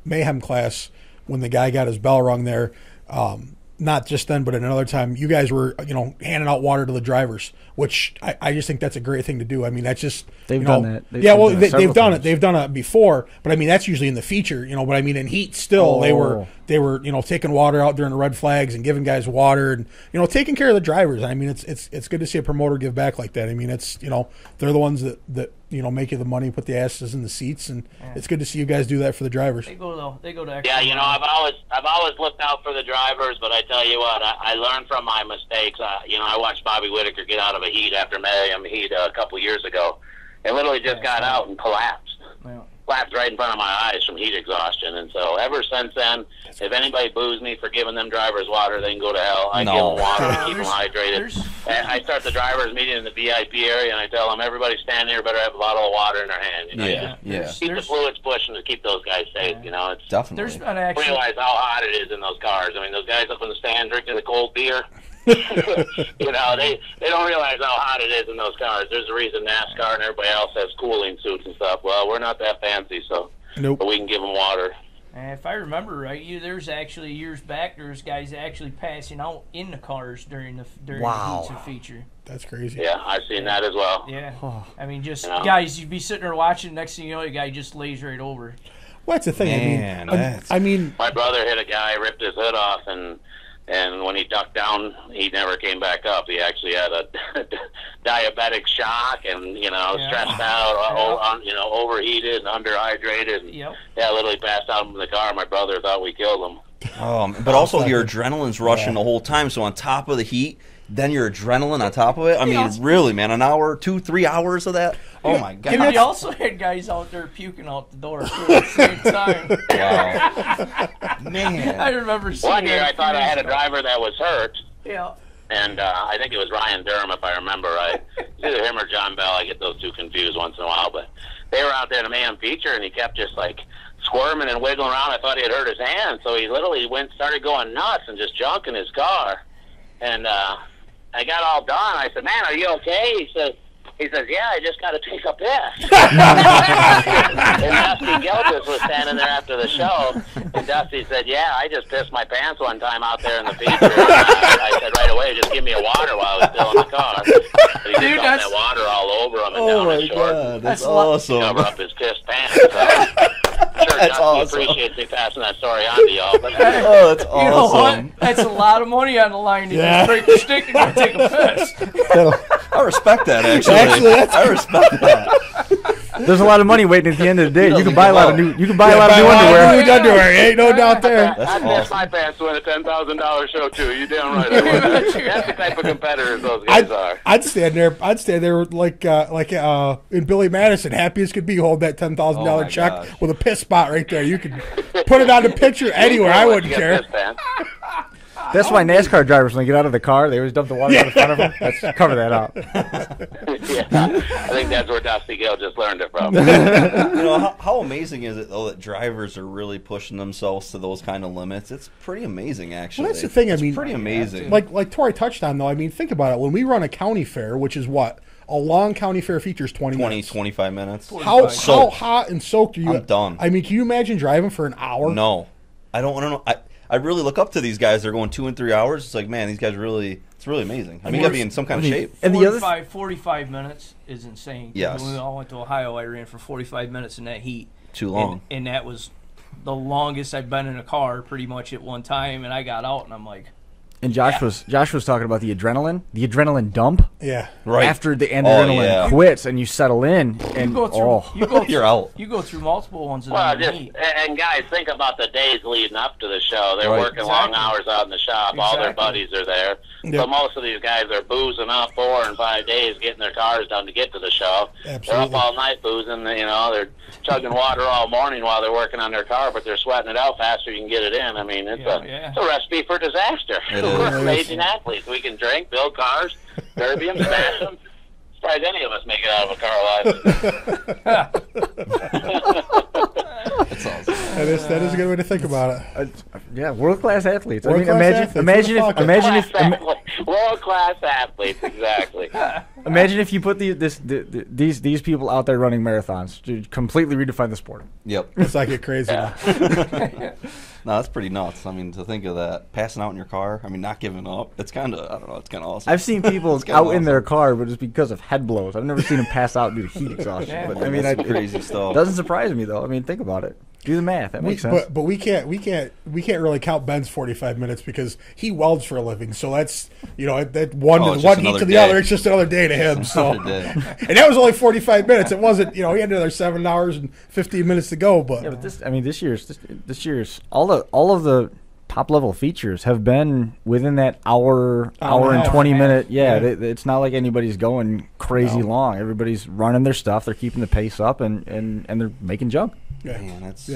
Mayhem class when the guy got his bell rung there, not just then, but at another time, you guys were, handing out water to the drivers, which I just think that's a great thing to do. That's just they've done that. They've done it. They've done it before, but that's usually in the feature, But in heat, still they were taking water out during the red flags and giving guys water and taking care of the drivers. It's good to see a promoter give back like that. It's they're the ones that make you the money, put the asses in the seats, and it's good to see you guys do that for the drivers. They go to extra. Yeah, I've always looked out for the drivers, but I tell you what, I learned from my mistakes. I watched Bobby Whitaker get out of a heat after Mayhem heat a couple years ago, and literally just got out and collapsed. Well, Collapsed right in front of my eyes from heat exhaustion. And so ever since then, if anybody boos me for giving them drivers water, they can go to hell. I give them water to keep them hydrated. And I start the drivers meeting in the VIP area, and I tell them, everybody standing here better have a bottle of water in their hand. Keep the fluids pushing to keep those guys safe. It's Definitely. There's not actually. Realize how hot it is in those cars. Those guys up in the stand drinking the cold beer. They don't realize how hot it is in those cars. There's a reason NASCAR and everybody else has cooling suits and stuff. Well, we're not that fancy, so nope. But we can give them water. And if I remember right, there's actually years back, there's guys actually passing out in the cars during the heats and feature. That's crazy. Yeah, I've seen that as well. Yeah, I mean, just guys, you'd be sitting there watching. Next thing you know, the guy just lays right over. Well, that's the thing. Man, I mean, my brother hit a guy, ripped his hood off, and when he ducked down, he never came back up. He actually had a diabetic shock, and stressed out, overheated and underhydrated. And, literally passed out in the car. My brother thought we killed him. But also your adrenaline's rushing the whole time. So on top of the heat, then your adrenaline on top of it. I mean, really, man, an hour, 2-3 hours of that. Oh my God! And we also had guys out there puking out the door too, at the same time. Wow, man! I remember seeing one year I thought I had a driver that was hurt. Yeah. And I think it was Ryan Durham, if I remember right. It's either him or John Bell. I get those two confused once in a while. But they were out there in a man feature, and he kept just like squirming and wiggling around. I thought he had hurt his hand, so he literally started going nuts and just junking his car. And I got all done. I said, "Man, are you okay?" He says, "Yeah, I just got to take a piss." And Dusty Gilchrist was standing there after the show, and Dusty said, "Yeah, I just pissed my pants one time out there in the feature." I said right away, "Just give me a water while I was still in the car." But he just got that water all over him and down his shorts. God, that's awesome. Cover up his pissed pants. I'm sure That's Dusty awesome. appreciates me passing that story on to y'all. But that's awesome. You know what? That's a lot of money on the line to just break the stick and go take a piss. I respect that, actually. I respect that. There's a lot of money waiting at the end of the day. You can buy a lot of new. You can buy a lot of new underwear. New underwear, ain't no doubt there. I pissed my pants to win a $10,000 show too. You damn right. I would. That's the type of competitors those guys are. I'd stand there like in Billy Madison, happy as could be, hold that $10,000 check with a piss spot right there. You could put it on the picture anywhere. I wouldn't care. That's why NASCAR drivers, when they get out of the car, they always dump the water out in front of them. Let's cover that up. I think that's where Dusty Gill just learned it from. How amazing is it, though, that drivers are really pushing themselves to those kind of limits? It's pretty amazing, actually. Well, that's the thing. It's mean, pretty amazing. Like Tory touched on, though. I mean, think about it. When we run a county fair, which is what? A long county fair features 20 minutes. 25 minutes. How hot and soaked are you? I'm done. I mean, can you imagine driving for an hour? No. I don't know. I really look up to these guys. They're going 2 and 3 hours. It's like, man, these guys it's really amazing. I mean, you got to be in some kind of shape. And 45 minutes is insane. Yes. When we all went to Ohio, I ran for 45 minutes in that heat. Too long. And that was the longest I've been in a car pretty much at one time. And I got out, and I'm like... And Josh was talking about the adrenaline dump. Yeah, right. After the adrenaline quits and you settle in, and you're out. You go through multiple ones. And guys, think about the days leading up to the show. They're working long hours out in the shop. All their buddies are there. Yep. So most of these guys are boozing up 4 and 5 days, getting their cars done to get to the show. Absolutely. They're up all night boozing. They're chugging water all morning while they're working on their car, but they're sweating it out faster. You can get it in. I mean, it's a recipe for disaster. We're amazing athletes. We can drink, build cars, derby them, smash them. Surprised any of us make it out of a car alive. That's awesome. That is a good way to think about it. World-class athletes. Imagine if world-class athletes, exactly. Imagine if you put these people out there running marathons to completely redefine the sport. Yep. It's like it crazy. No, that's pretty nuts. I mean, to think of that, passing out in your car, I mean, not giving up. It's kind of, I don't know, it's kind of awesome. I've seen people out in their car, but it's because of head blows. I've never seen them pass out due to heat exhaustion. But I mean, that's crazy stuff. Doesn't surprise me though. I mean, think about it. Do the math. That makes sense. But we can't really count Ben's 45 minutes because he welds for a living. So that's that one heat to the other. It's just another day to him. So and that was only 45 minutes. It wasn't. He had another 7 hours and 15 minutes to go. But this year's all of the top level features have been within that hour and 20 minute. It's not like anybody's going crazy long. Everybody's running their stuff. They're keeping the pace up and they're making junk. Yeah. Man, that's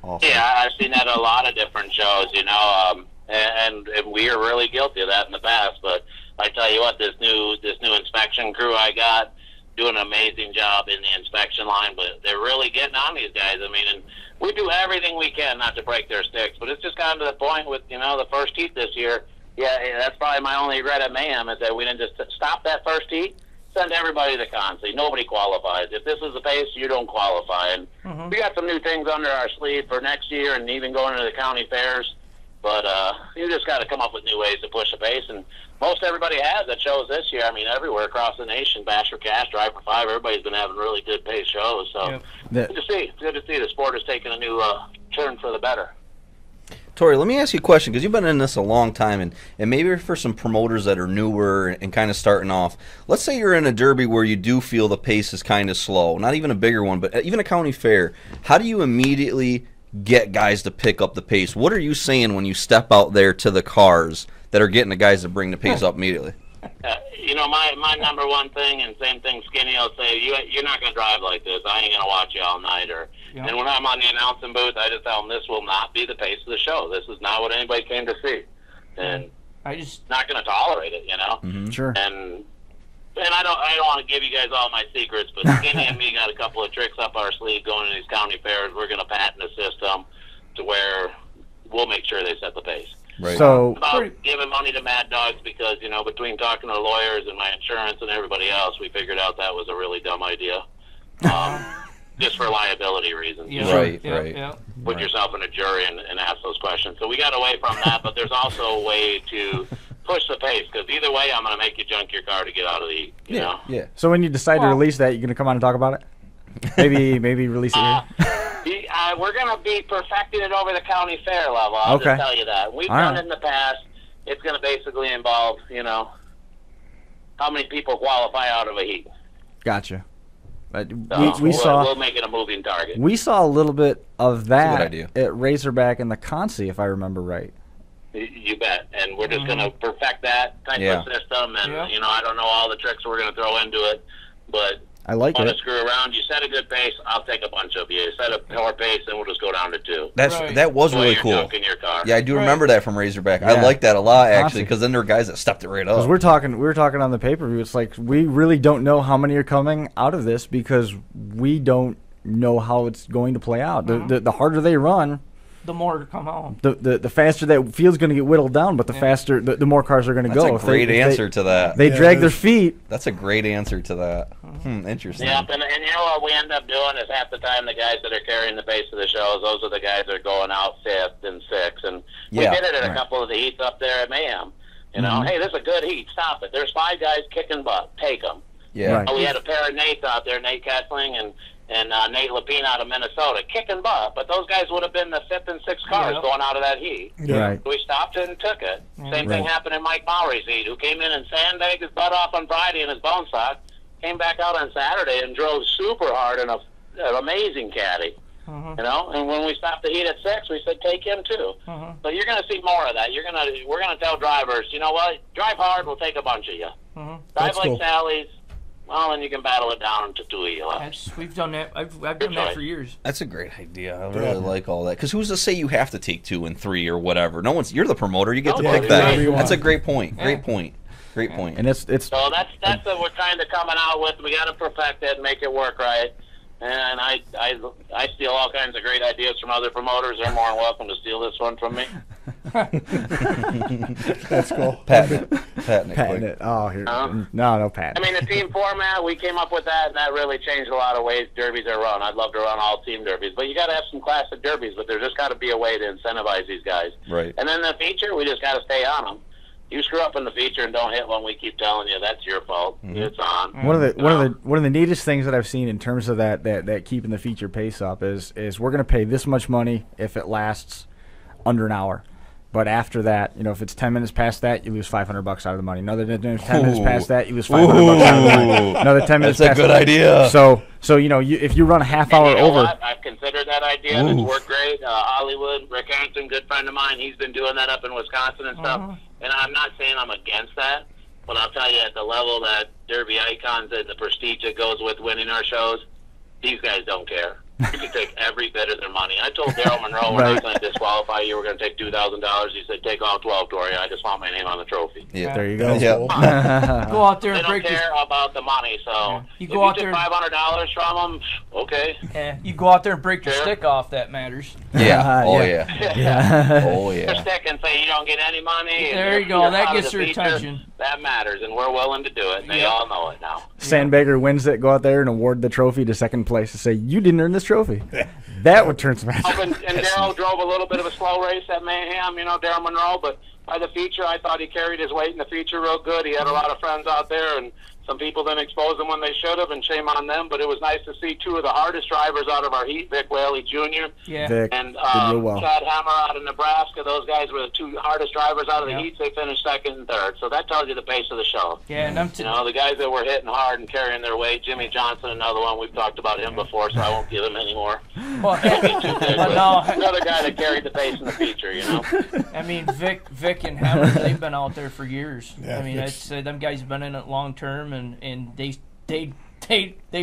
awesome. Yeah, I've seen that at a lot of different shows, and we are really guilty of that in the past. But I tell you what, this new inspection crew I got doing an amazing job in the inspection line, but they're really getting on these guys. I mean, and we do everything we can not to break their sticks, but it's just gotten to the point with the first heat this year. Yeah, that's probably my only regret at Mayhem is that we didn't just stop that first heat send everybody to Concy. Nobody qualifies. If this is the pace, you don't qualify. And we got some new things under our sleeve for next year and even going into the county fairs. But you just got to come up with new ways to push the pace. And most everybody has that shows this year. I mean, everywhere across the nation, Bash for Cash, Drive for 5, everybody's been having really good pace shows. So good to see. It's good to see the sport is taking a new turn for the better. Tory, let me ask you a question, because you've been in this a long time, and maybe for some promoters that are newer and kind of starting off, let's say you're in a derby where you do feel the pace is kind of slow, not even a bigger one, but even a county fair. How do you immediately get guys to pick up the pace? What are you saying when you step out there to the cars that are getting the guys to bring the pace up immediately? My number one thing, and same thing Skinny will say, you're not going to drive like this. I ain't going to watch you all night. And when I'm on the announcing booth, I just tell them this will not be the pace of the show. This is not what anybody came to see. And I just not going to tolerate it, Sure. And I don't want to give you guys all my secrets, but Skinny and me got a couple of tricks up our sleeve going to these county fairs. We're going to patent a system to where we'll make sure they set the pace. Right. So About giving money to Mad Dogs because, between talking to lawyers and my insurance and everybody else, we figured out that was a really dumb idea. Just for liability reasons. Right. Put yourself in a jury and ask those questions. So we got away from that, but there's also a way to push the pace, because either way, I'm going to make you junk your car to get out of the heat. You know? Yeah. So when you decide to release that, you're going to come on and talk about it? Maybe release it here? We're going to be perfecting it over the county fair level. I'll just tell you that. We've done it in the past. It's going to basically involve, how many people qualify out of a heat. Gotcha. We'll make it a moving target. We saw a little bit of that idea. at Razorback and the Concy, if I remember right. You bet. And we're just going to perfect that type of system. And, I don't know all the tricks we're going to throw into it, but I like want it. to screw around. You set a good pace, I'll take a bunch of you. You set a poor pace, and we'll just go down to 2. That was really cool. Junking your car. Yeah, I do remember that from Razorback. Yeah. I like that a lot, actually, because then there were guys that stepped it right up. Because we were talking on the pay-per-view. It's like we really don't know how many are coming out of this because we don't know how it's going to play out. The harder they run, the more to come home. The faster that field's going to get whittled down, but the faster the more cars are going to go. That's a great answer to that. They drag their feet. That's a great answer to that. Interesting. Yep, and you know what we end up doing is half the time the guys that are carrying the pace of the shows, those are the guys that are going out 5th and 6th. And we did it at a couple of the heats up there at Mayhem. Hey, this is a good heat. Stop it. There's 5 guys kicking butt. Take them. Yeah. Right. We had a pair of Nates out there, Nate Kessling and Nate Lapine out of Minnesota, kicking butt. But those guys would have been the 5th and 6th cars going out of that heat. Yeah. Right. So we stopped it and took it. Same thing happened in Mike Mowry's heat, who came in and sandbagged his butt off on Friday in his bone stock, came back out on Saturday and drove super hard in an amazing caddy. And when we stopped the heat at 6, we said take him too. So you're going to see more of that. We're going to tell drivers, you know what? Drive hard, we'll take a bunch of you. Drive like Sally's. Well, then you can battle it down to 2 of you left. We've done that. I've done that for years. That's a great idea. I really like all that. Because who's to say you have to take 2 and 3 or whatever? You're the promoter. You get to pick that. That's a great point. Great point. And it's so that's what we're trying to coming out with. We got to perfect it and make it work right. And I steal all kinds of great ideas from other promoters. They're more than welcome to steal this one from me. That's cool. Patent it. Oh, here. No patent. I mean, the team format, we came up with that, and that really changed a lot of ways derbies are run. I'd love to run all team derbies, but you got to have some classic derbies, but there's just got to be a way to incentivize these guys. Right. And then the feature, we just got to stay on them. You screw up in the feature and don't hit one, we keep telling you that's your fault. It's on. One of the neatest things that I've seen in terms of that keeping the feature pace up is we're going to pay this much money if it lasts under an hour. But after that, if it's 10 minutes past that, you lose $500 out of the money. Another 10 minutes past that, you lose $500 out of the money. Another 10 minutes. That's a good idea. So if you run a half hour over, what? I've considered that idea. And it's worked great. Hollywood, Rick Harrington, good friend of mine, he's been doing that up in Wisconsin and stuff. And I'm not saying I'm against that, but I'll tell you at the level that Derby Icons and the prestige that goes with winning our shows, these guys don't care. You can take every bit of their money. I told Daryl Monroe when I was going to disqualify you, we're going to take $2,000. He said, take all 12, Tori. I just want my name on the trophy. Yeah, there you go. Go out there and they don't care about the money. So you go out there, $500 from them, okay. Yeah, you go out there and break your stick off. That matters. Yeah. Oh yeah. Your stick and say say you don't get any money. There you go. That gets their attention. That matters, and we're willing to do it. And they all know it now. Sandbagger wins it. Go out there and award the trophy to second place and say, you didn't earn this trophy. That would turn some heads. And Darryl drove a little bit of a slow race at Mayhem, Darryl Monroe, but by the feature, I thought he carried his weight in the feature real good. He had a lot of friends out there, and some people didn't expose him when they should have, and shame on them. But it was nice to see two of the hardest drivers out of our heat, Vic Whaley Jr. Vic and did real well. Chad Hammer out of Nebraska. Those guys were the two hardest drivers out of the heats. They finished second and third. So that tells you the pace of the show. Yeah, and the guys that were hitting hard and carrying their weight. Jimmy Johnson, another one. We've talked about him before, so I won't give him any more. Well, another guy that carried the pace in the feature, I mean, Vic and Hammer, they've been out there for years. Yeah, I mean, them guys have been in it long term, and they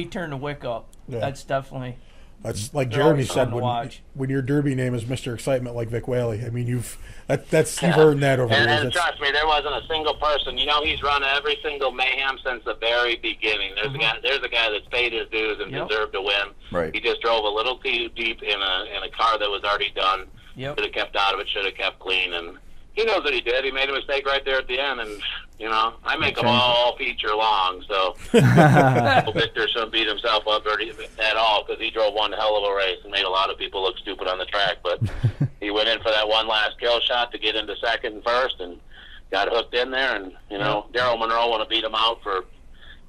turn the wick up. Yeah. That's definitely. That's like Jeremy said watch. when your Derby name is Mr. Excitement, like Vic Whaley. I mean, you've earned that over the years. And trust me, there wasn't a single person. He's run every single Mayhem since the very beginning. There's a guy that's paid his dues and deserved to win. Right. He just drove a little too deep in a car that was already done. Yep. Should have kept out of it. Should have kept clean. And he knows what he did. He made a mistake right there at the end. And I make them all feature long. So Victor shouldn't beat himself up at all because he drove one hell of a race and made a lot of people look stupid on the track. But he went in for that one last kill shot to get into second and first and got hooked in there. And Darryl Monroe would have beat him out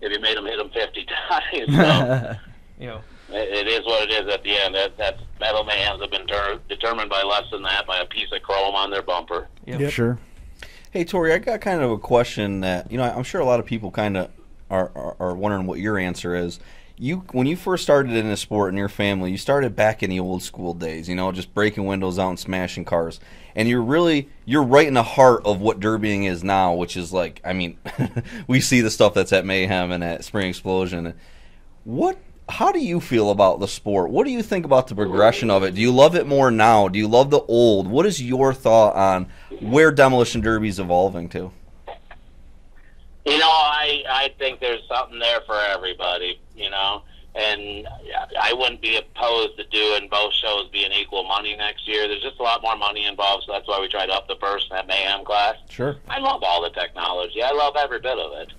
if he made him hit him 50 times. So. It is what it is at the end. That's Metal Mayhems have been determined by less than that, by a piece of chrome on their bumper. Yep. Sure. Hey, Tory, I got kind of a question that, I'm sure a lot of people kind of are wondering what your answer is. When you first started in this sport in your family, you started back in the old school days, just breaking windows out and smashing cars. And you're right in the heart of what derbying is now, which is like, we see the stuff that's at Mayhem and at Spring Explosion. How do you feel about the sport? What do you think about the progression of it? Do you love it more now? Do you love the old? What is your thought on where Demolition Derby is evolving to? I think there's something there for everybody, and I wouldn't be opposed to doing both shows being equal money next year. There's just a lot more money involved, so that's why we try to up the purse in that Mayhem class. Sure. I love all the technology. I love every bit of it.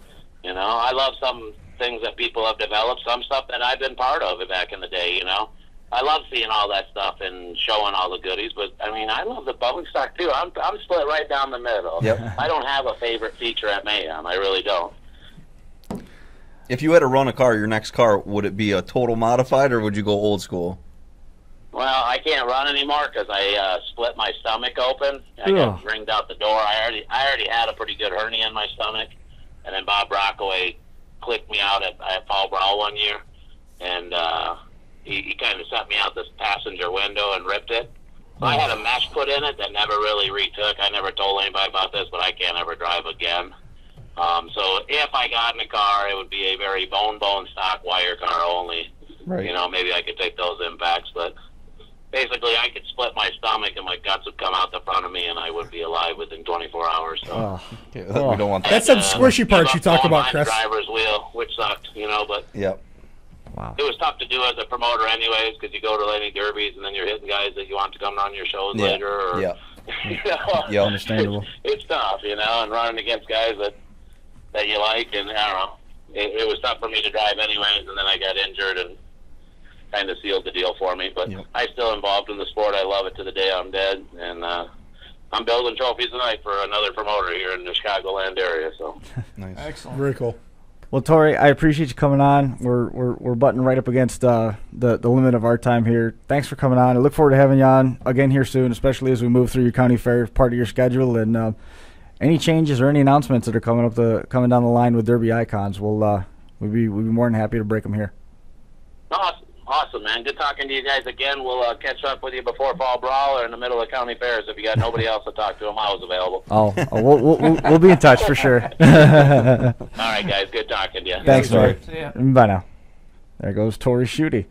I love some things that people have developed, some stuff that I've been part of back in the day, I love seeing all that stuff and showing all the goodies, but I love the public stock too. I'm split right down the middle. Yep. I don't have a favorite feature at Mayhem. I really don't. If you had to run a car, your next car, would it be a total modified or would you go old school? Well, I can't run anymore because I split my stomach open. I got ringed out the door. I already had a pretty good hernia in my stomach, and then Bob Rockaway clicked me out at Paul Brawl one year, and he kind of sent me out this passenger window and ripped it. So I had a mesh put in it that never really retook. I never told anybody about this, but I can't ever drive again. So if I got in a car, it would be a very bone stock wire car only. Right. Maybe I could take those impacts, but basically I could split my stomach and my guts would come out the front of me and I would be alive within 24 hours. So. We don't want that. That's some squishy parts you talk about, Chris. Driver's wheel, which sucked, but yep. Wow. It was tough to do as a promoter anyways because you go to any derbies and then you're hitting guys that you want to come on your shows later. Or, yeah, understandable. It's tough, and running against guys that you like, and I don't know. It was tough for me to drive anyways, and then I got injured and kind of sealed the deal for me. But I'm still involved in the sport. I love it to the day I'm dead, and I'm building trophies tonight for another promoter here in the Chicagoland area. So nice. Excellent. Very cool. Well, Tory, I appreciate you coming on. We're butting right up against the limit of our time here. Thanks for coming on. I look forward to having you on again here soon, especially as we move through your county fair part of your schedule. And any changes or any announcements that are coming down the line with Derby Icons, we'll be more than happy to break them here. Awesome, man. Good talking to you guys again. We'll catch up with you before Fall Brawl or in the middle of county fairs. If you got nobody else to talk to, I'm always available. We'll be in touch for sure. All right, guys. Good talking to you. Thanks, Tory. Yeah. Bye now. There goes Tory Schutte.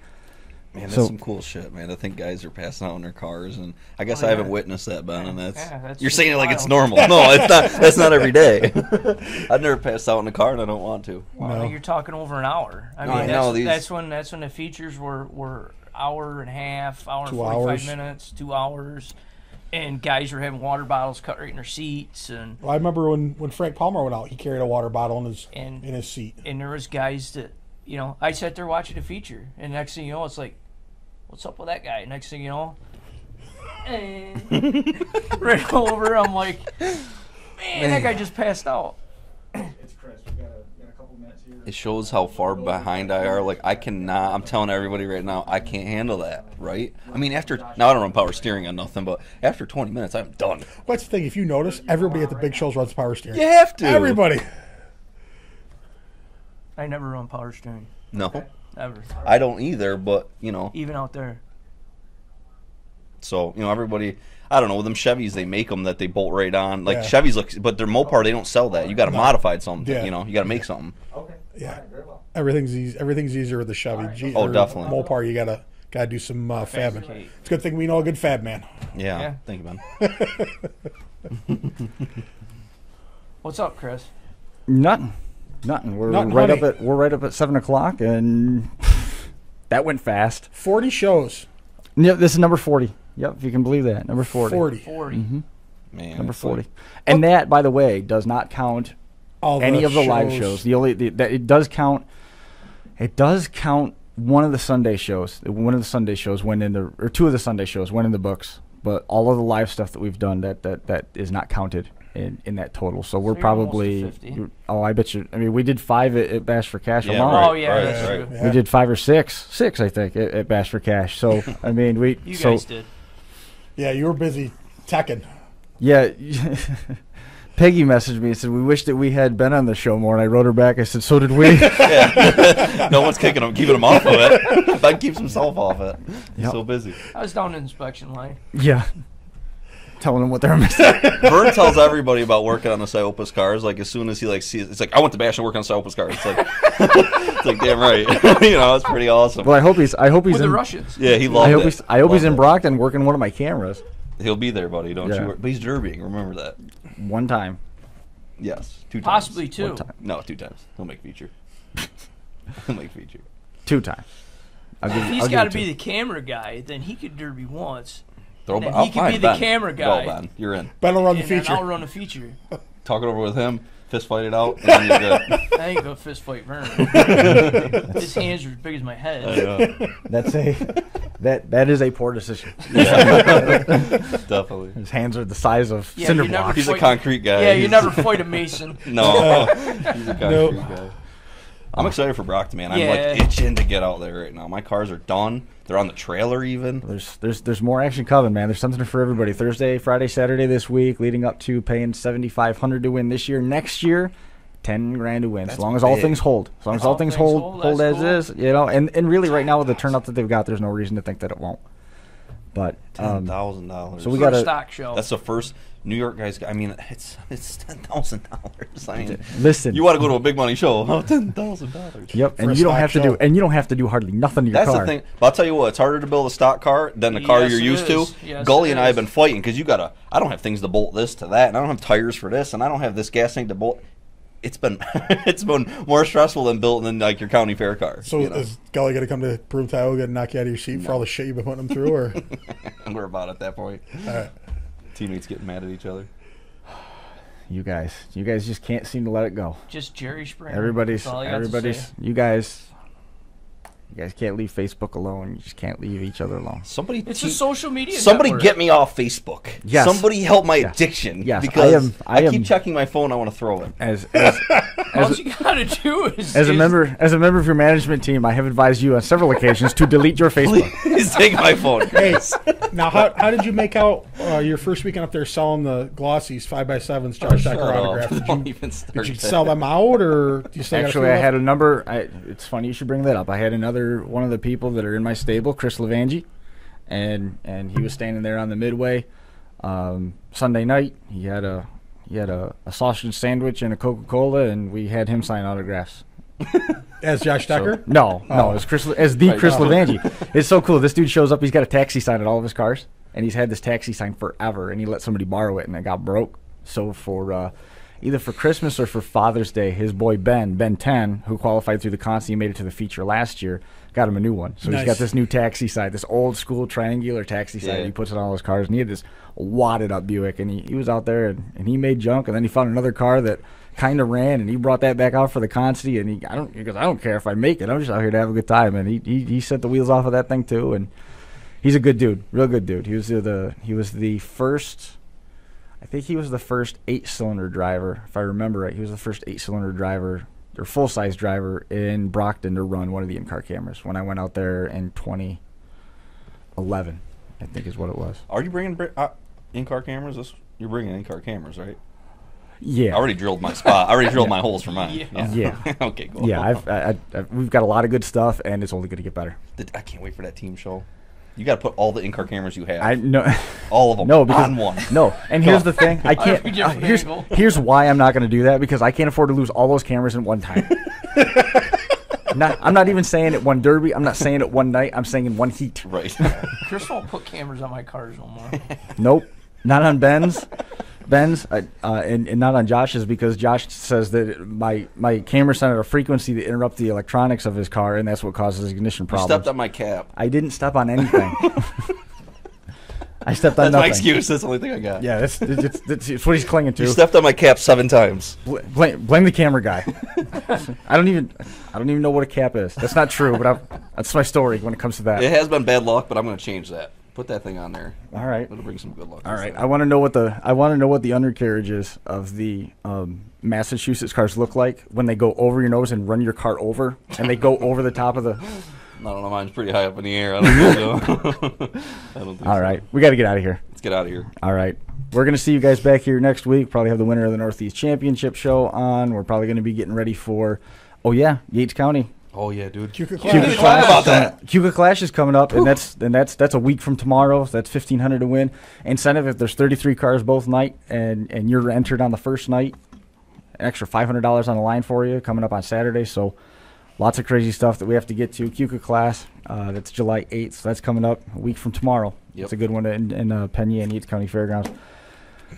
Man, that's some cool shit, man. I think guys are passing out in their cars, and I guess I haven't witnessed that, Ben. And that's you're saying it like it's normal. No, it's not. That's not every day. I've never passed out in a car, and I don't want to. Well, you're talking over an hour. That's when the features were hour and a half, hour and 45 minutes, 2 hours. and guys were having water bottles cut right in their seats, and Well, I remember when Frank Palmer went out, he carried a water bottle in And- his seat. and there was guys that, you know, I sat there watching the feature, and next thing you know, it's like, what's up with that guy? Next thing you know, and right over, I'm like, man, that guy just passed out. It's Chris. We got a couple minutes here. It shows how far behind I are. Like, I cannot, I'm telling everybody right now, I can't handle that, right? I mean, now I don't run power steering on nothing, but after 20 minutes, I'm done. That's the thing. If you notice, everybody at the big shows runs power steering. You have to. Everybody. I never run power steering, No, ever, I don't either, but, you know, even out there. so, you know, everybody, I don't know, with them Chevys, they make them that they bolt right on. Like, Yeah. Chevys look, but their Mopar, they don't sell that. You got to modify something, Yeah. you know, you got to make something. Okay. Yeah. Everything's easier with the Chevy. Oh, or definitely. Mopar, you gotta do some fabbing. Fabricate. It's a good thing we know a good fab man. Yeah, Yeah. thank you, man. What's up, Chris? Nothing. We're Nothing, right honey. up at 7:00, and that went fast. 40 shows. Yep, this is number 40. Yep, if you can believe that, number 40. 40. 40. Man, Number it's like- 40. And that, by the way, does not count All any of the live shows. It does count. It does count one of the Sunday shows. One of the Sunday shows went in the, or two of the Sunday shows went in the books. But all of the live stuff that we've done, that is not counted in that total. So we're you're almost probably. at 50. I bet you. I mean, we did 5 at Bash for Cash Yeah, alone. right, Oh, yeah, right, that's right. true. Yeah. We did 5 or 6, I think, at Bash for Cash. So I mean, You guys did. Yeah, you were busy teching. Yeah. Peggy messaged me and said, we wish that we had been on the show more. And I wrote her back. I said, so did we. No one's keeping him off of it. Bud keeps himself off it. He's Yep. so busy. I was down in the inspection line. Yeah. Telling them what they're missing. Vern tells everybody about working on the Cyopus cars. Like, as soon as he sees, it's like, I went to Bash and work on Cyopus cars. It's like, it's like, damn right. You know, it's pretty awesome. Well, I hope he's With the in. Russians. Yeah, he loved it. I hope he's in Loved Brockton working one of my cameras. it. He'll be there, buddy. Don't Yeah. you worry. But he's derbying. Remember that. One time. Yes, 2 times. Possibly 2. One time. No, 2 times. He'll make feature. He'll make feature. 2 times. If I'll he's give got to it be to the camera guy, then he could derby once. Throw Then Ben- he can fine, be the Ben. camera Go, guy. Ben. You're in. Ben will run the And then feature. I'll run a feature. Talk it over with him. Fist fight it out. And then you're good. I ain't gonna fist fight Vern. His hands are as big as my head. That's that is a poor decision. Definitely. His hands are the size of Yeah, cinder you never blocks. He's a Fight- concrete guy. Yeah, you He's- never fight a mason. No, he's a concrete Nope. guy. I'm excited for Brockton, man. I'm Yeah. like itching to get out there right now. My cars are done. They're on the trailer even. There's more action coming, man. There's something for everybody. Thursday, Friday, Saturday this week, leading up to paying $7,500 to win this year. Next year, $10,000 to win. That's as long as all big. things hold. As long as all things hold that's as cool. is, you know. And really, right now with the turnout that they've got, there's no reason to think that it won't. But $10,000. so we For got a to stock show. That's the first New York guys. I mean, it's $10,000. I mean, listen. you want to go to a big money show? Oh, $10,000. Yep, For and a you don't stock have to show. do, and you don't have to do hardly nothing to your That's car. the thing. But I'll tell you what, it's harder to build a stock car than the car Yes, you're it used is. to. Yes, Gully it and I have is. been fighting because I don't have things to bolt this to that, and I don't have tires for this, and I don't have this gas tank to bolt. It's been it's been more stressful than building like your county fair car. So you know? is Gully going to come to Broome, Tioga and knock you out of your seat for all the shit you've been putting him through? Or We're about at that point. all right. Teammates getting mad at each other. You guys just can't seem to let it go. Just Jerry Springer. Everybody's, That's all I got to say. you guys can't leave Facebook alone. You just can't leave each other alone. Somebody, It's a social media somebody network. get me off Facebook. Yes. Somebody help my Yes. addiction. Yes, because I am- keep checking my phone. I want to throw it. All you gotta do is As a member of your management team, I have advised you on several occasions to delete your Facebook. Please take my phone. Hey, now how did you make out your first weekend up there selling the glossies 5x7s, Josh Decker autograph? Don't even start Did you that. sell them out, or do you still got a Actually, few I had left? a number. It's funny you should bring that up. I had another one of the people that are in my stable, Chris Levangi, and he was standing there on the midway Sunday night. He had a sausage sandwich and a Coca-Cola, and we had him sign autographs. as Josh Decker. No, as Chris Levangi. It's so cool. This dude shows up. He's got a taxi sign at all of his cars, and he's had this taxi sign forever. And he let somebody borrow it, and it got broke. So either for Christmas or for Father's Day, his boy Ben 10, who qualified through the Consti and made it to the feature last year, got him a new one. So Nice. he's got this new taxi side, this old school triangular taxi side. Yeah. He puts it on all his cars, and he had this wadded up Buick, and he was out there and he made junk, and then he found another car that kind of ran, and he brought that back out for the Consti, and he goes, I don't care if I make it, I'm just out here to have a good time, and he set the wheels off of that thing too, and he's a good dude, real good dude. He was the first, I think he was the first 8-cylinder driver, if I remember right. He was the first 8-cylinder driver or full-size driver in Brockton to run one of the in-car cameras when I went out there in 2011, I think is what it was. Are you bringing in-car cameras? You're bringing in-car cameras, right? Yeah. I already drilled my spot. I already drilled my holes for mine. Yeah. Okay, cool. Yeah, we've got a lot of good stuff, and it's only going to get better. I can't wait for that team show. You got to put all the in-car cameras you have. I know. All of them No, because, on one. No, and here's the thing. I can't. Every different Here's angle. here's why I'm not going to do that, because I can't afford to lose all those cameras in one time. I'm not even saying it one derby. I'm not saying it one night. I'm saying in one heat. Right. Chris won't put cameras on my cars no more. Nope. Not on Ben's, and not on Josh's, because Josh says that my camera sent at a frequency that interrupt the electronics of his car, and that's what causes ignition You problems. stepped on my cap. I didn't step on anything. I stepped on That's my nothing. excuse. That's the only thing I got. Yeah, it's what he's clinging to. You stepped on my cap 7 times. Blame the camera guy. I don't even know what a cap is. That's not true, but that's my story when it comes to that. It has been bad luck, but I'm going to change that. Put that thing on there. All right. It'll bring some good luck. All right. I want to know what the undercarriages of the Massachusetts cars look like when they go over your nose and run your car over, and they go over the top of the. I don't know. Mine's pretty high up in the air. I don't think so. I don't think All right. We got to get out of here. Let's get out of here. All right. We're going to see you guys back here next week. Probably have the winner of the Northeast Championship show on. We're probably going to be getting ready for, Yates County. Oh yeah, dude. Cuca Cuca Clash. About that. Cuca Clash is coming up, and that's a week from tomorrow. So that's $1,500 to win. Incentive if there's 33 cars both night, and you're entered on the first night, an extra $500 on the line for you coming up on Saturday. So lots of crazy stuff that we have to get to. Cuca Clash, that's July 8th. So that's coming up a week from tomorrow. Yep. It's a good one in Peña and Yates County Fairgrounds.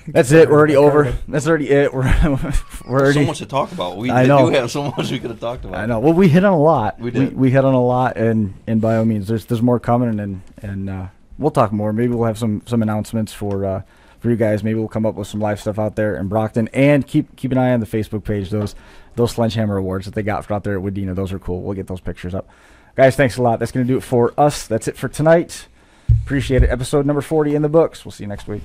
That's it. We're already over. That's already it. We're already. So much to talk about. We I know. do have so much we could have talked about. I know. Well, we hit on a lot. We did. We hit on a lot, and by all means, there's more coming, and we'll talk more. Maybe we'll have some announcements for you guys. Maybe we'll come up with some live stuff out there in Brockton, and keep an eye on the Facebook page. Those Sledgehammer Awards that they got out there at Wadena, those are cool. We'll get those pictures up. Guys, thanks a lot. That's going to do it for us. That's it for tonight. Appreciate it. Episode number 40 in the books. We'll see you next week.